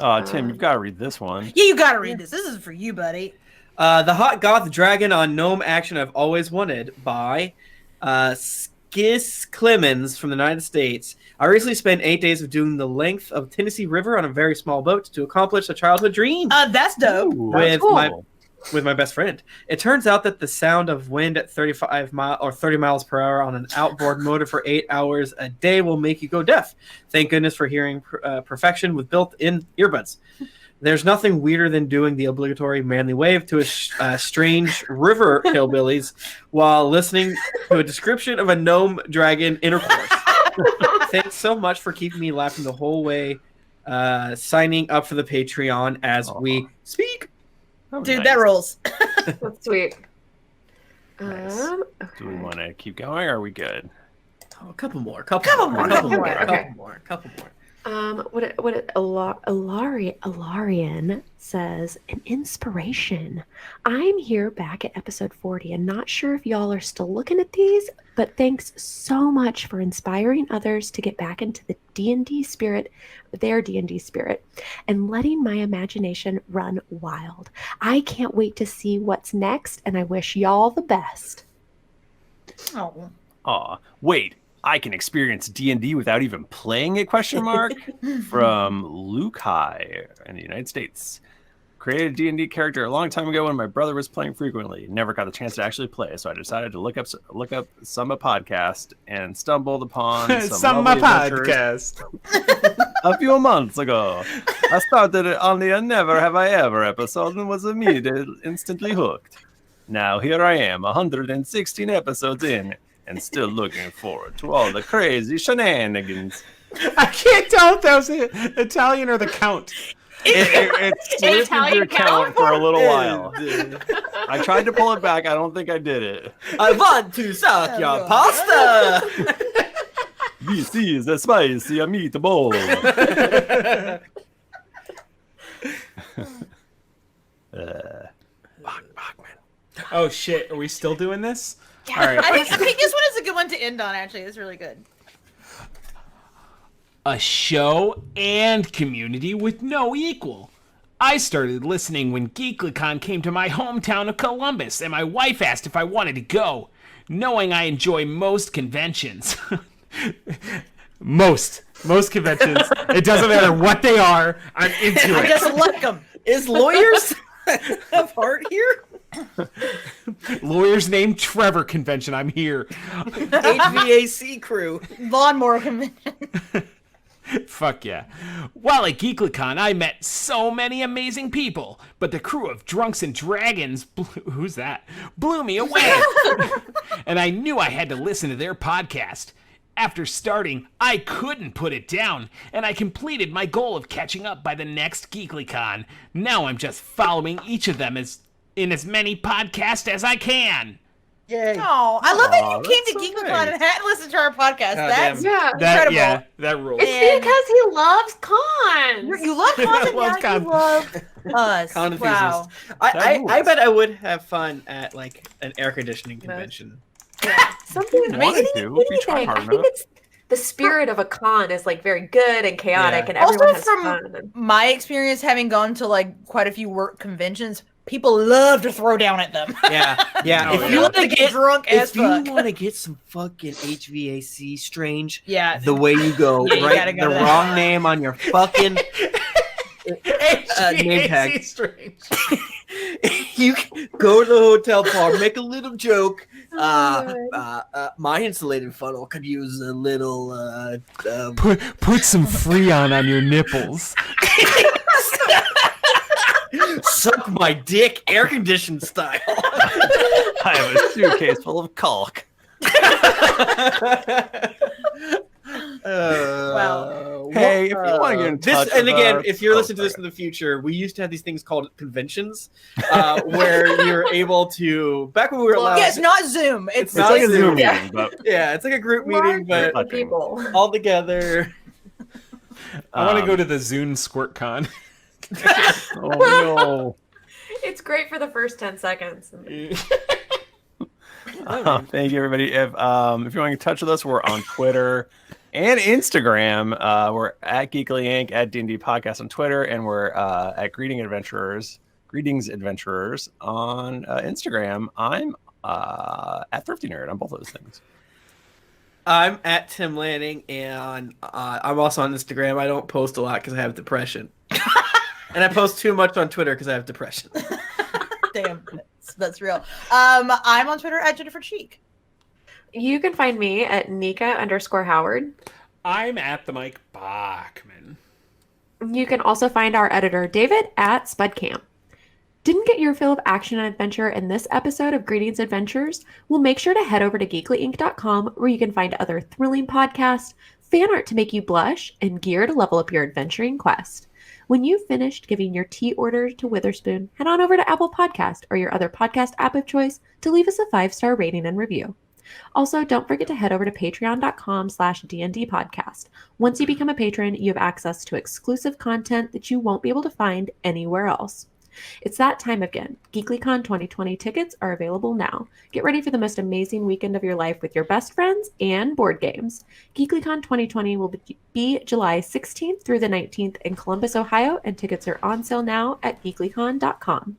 Oh, Tim, you've got to read this one. Yeah, you gotta read this. This is for you, buddy. The Hot Goth Dragon on Gnome Action I've Always Wanted by Skis Clemens from the United States. I recently spent 8 days of doing the length of Tennessee River on a very small boat to accomplish a childhood dream. That's dope. With cool. my best friend. It turns out that the sound of wind at 30 miles per hour on an outboard motor for 8 hours a day will make you go deaf. Thank goodness for hearing perfection with built-in earbuds. There's nothing weirder than doing the obligatory manly wave to a strange river hillbillies while listening to a description of a gnome dragon intercourse. Thanks so much for keeping me laughing the whole way. Signing up for the Patreon as we speak. Oh, dude, that rolls. That's sweet. Nice. Okay. Do we want to keep going, or are we good? Oh, a couple more. Ilarian says, an inspiration. I'm here back at episode 40 and not sure if y'all are still looking at these, but thanks so much for inspiring others to get back into the D&D spirit, their D&D spirit, and letting my imagination run wild. I can't wait to see what's next, and I wish y'all the best. Oh. Aw, wait. I can experience D&D without even playing it, ? From Luke High in the United States. Created a D&D character a long time ago when my brother was playing frequently. Never got the chance to actually play, so I decided to look up Summa Podcast and stumbled upon some lovely podcast a few months ago. I started on the Never Have I Ever episode and was immediately instantly hooked. Now here I am, 116 episodes in, and still looking forward to all the crazy shenanigans. I can't tell if that was Italian or the Count. It slipped into your count for a little while. I tried to pull it back. I don't think I did it. I want to suck your pasta. This is a spicy meatball. Bachmann. Oh shit! Are we still doing this? Yeah. All right. I think this one is a good one to end on. Actually, it's really good. A show and community with no equal. I started listening when GeeklyCon came to my hometown of Columbus, and my wife asked if I wanted to go, knowing I enjoy most conventions. Most conventions. It doesn't matter what they are. I'm into I it. just like them. Is lawyers have heart here? Lawyers named Trevor convention. I'm here. HVAC crew. Lawnmower convention. Fuck yeah. While at GeeklyCon, I met so many amazing people, but the crew of Drunks and Dragons, who's that, blew me away. And I knew I had to listen to their podcast. After starting, I couldn't put it down, and I completed my goal of catching up by the next GeeklyCon. Now I'm just following each of them in as many podcasts as I can. Yay. Oh, I love that you came to that's so GeeklyCon nice. and had listened to our podcast. That's Yeah. That rules. It's because he loves cons. You love cons and Loves now you cons. love us. Con Wow. enthusiast. I bet I would have fun at like an air conditioning convention. Something Wanted amazing. to, if you try Anything. hard I think enough. it's the spirit of a con is like very good and chaotic, Yeah. and everyone Also has from fun. my experience having gone to like quite a few work conventions, people love to throw down at them. Yeah. Oh, If yeah. you want to get drunk as if you fuck. want to get some fucking HVAC strange, Yeah. the way you go, Yeah, you gotta write go the to that. wrong name on your fucking name tag. HVAC strange. You can go to the hotel bar, make a little joke. My insulated funnel could use a little. Put some Freon on your nipples. Suck my dick, air conditioned style. I have a suitcase full of caulk. Wow. Hey, if you want to get in touch And with again, us- if you're Oh, listening to this in sorry. the future, we used to have these things called conventions, where you're able to. Back when we were allowed. Yeah, it's not Zoom. It's It's like a Zoom, Zoom yeah. meeting, but Yeah, it's like a group meeting, but Fuck. people. all together. I want to go to the Zune Squirt Con. Oh no. It's great for the first 10 seconds. Thank you, everybody. If you want to get in touch with us, we're on Twitter and Instagram. We're at GeeklyInc, at D&D Podcast on Twitter, and we're at Greetings Adventurers on Instagram. I'm at Thrifty Nerd on both of those things. I'm at Tim Lanning, and I'm also on Instagram. I don't post a lot because I have depression. And I post too much on Twitter because I have depression. Damn, that's real. I'm on Twitter at Jennifer Cheek. You can find me at Nika _Howard. I'm at the Mike Bachmann. You can also find our editor, David, at SpudCamp. Didn't get your fill of action and adventure in this episode of Greetings Adventures? Well, make sure to head over to GeeklyInc.com where you can find other thrilling podcasts, fan art to make you blush, and gear to level up your adventuring quest. When you've finished giving your tea order to Witherspoon, head on over to Apple Podcast or your other podcast app of choice to leave us a 5-star rating and review. Also, don't forget to head over to patreon.com/DND podcast. Once you become a patron, you have access to exclusive content that you won't be able to find anywhere else. It's that time again. GeeklyCon 2020 tickets are available now. Get ready for the most amazing weekend of your life with your best friends and board games. GeeklyCon 2020 will be July 16th through the 19th in Columbus, Ohio, and tickets are on sale now at geeklycon.com.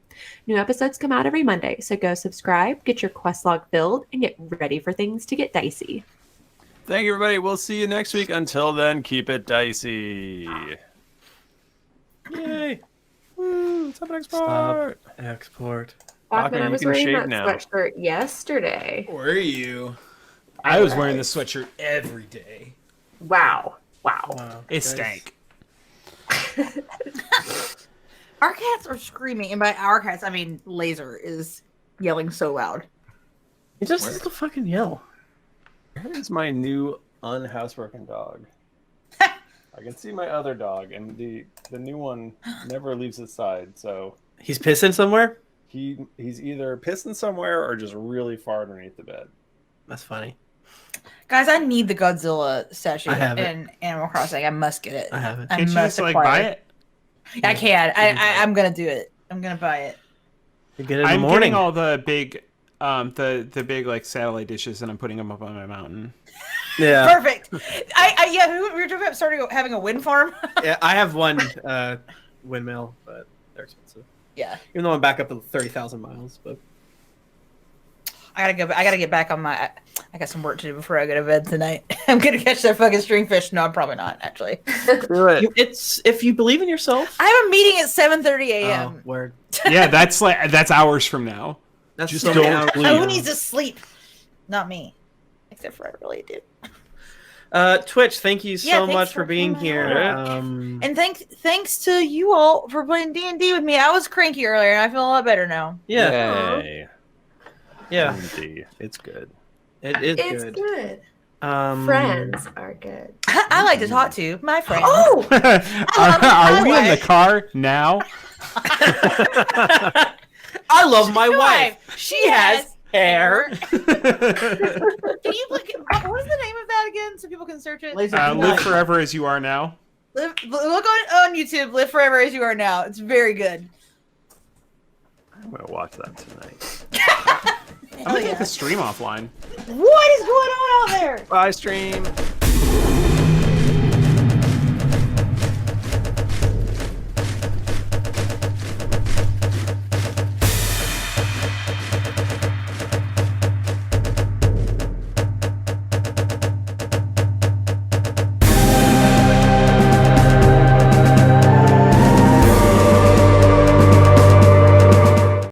New episodes come out every Monday, so go subscribe, get your quest log filled, and get ready for things to get dicey. Thank you, everybody. We'll see you next week. Until then, keep it dicey. Yay. Woo, stop export. Stop export. Bachmann, I you was can wearing shave that now. sweatshirt yesterday. Were you? I was wearing the sweatshirt every day. Wow. It stank. Our cats are screaming, and by our cats, I mean Laser is yelling so loud. He just has to fucking yell. Where is my new unhousebroken dog? I can see my other dog, and the new one never leaves his side. So He's pissing somewhere? he's either pissing somewhere or just really far underneath the bed. That's funny. Guys, I need the Godzilla statue I have it. in Animal Crossing. I must get it. I have it. I Can't you must just like acquire buy it? I can. I'm gonna do it. I'm gonna buy it. You get it in the I'm morning. getting all the big, the big like satellite dishes, and I'm putting them up on my mountain. Yeah. Perfect. Yeah, we were talking about starting having a wind farm. Yeah, I have one windmill, but they're expensive. Yeah. Even though I'm back up to 30,000 miles, but I gotta get back on my. I got some work to do before I go to bed tonight. I'm gonna catch that fucking stringfish. No, I'm probably not actually. it's if you believe in yourself. I have a meeting at 7:30 a.m. Oh, word. Yeah, that's hours from now. That's Just so don't many hours. sleep. Who needs to sleep? Not me. Except for I really do. Twitch, thank you so thanks much for being coming here. out. And thanks to you all for playing D&D with me. I was cranky earlier, and I feel a lot better now. Yeah. Yay. Yeah. D&D. It's good. It is It's good. good. Um, Friends are good. I like to talk to my friends. Oh! Are we in the car now? I love my wife. She has hair. Can you look at, what is the name of that again so people can search it? Live forever as you are now. Look on YouTube. Live forever as you are now. It's very good. I'm going to watch that tonight. I'm going to take the stream offline. What is going on out there? Bye, stream.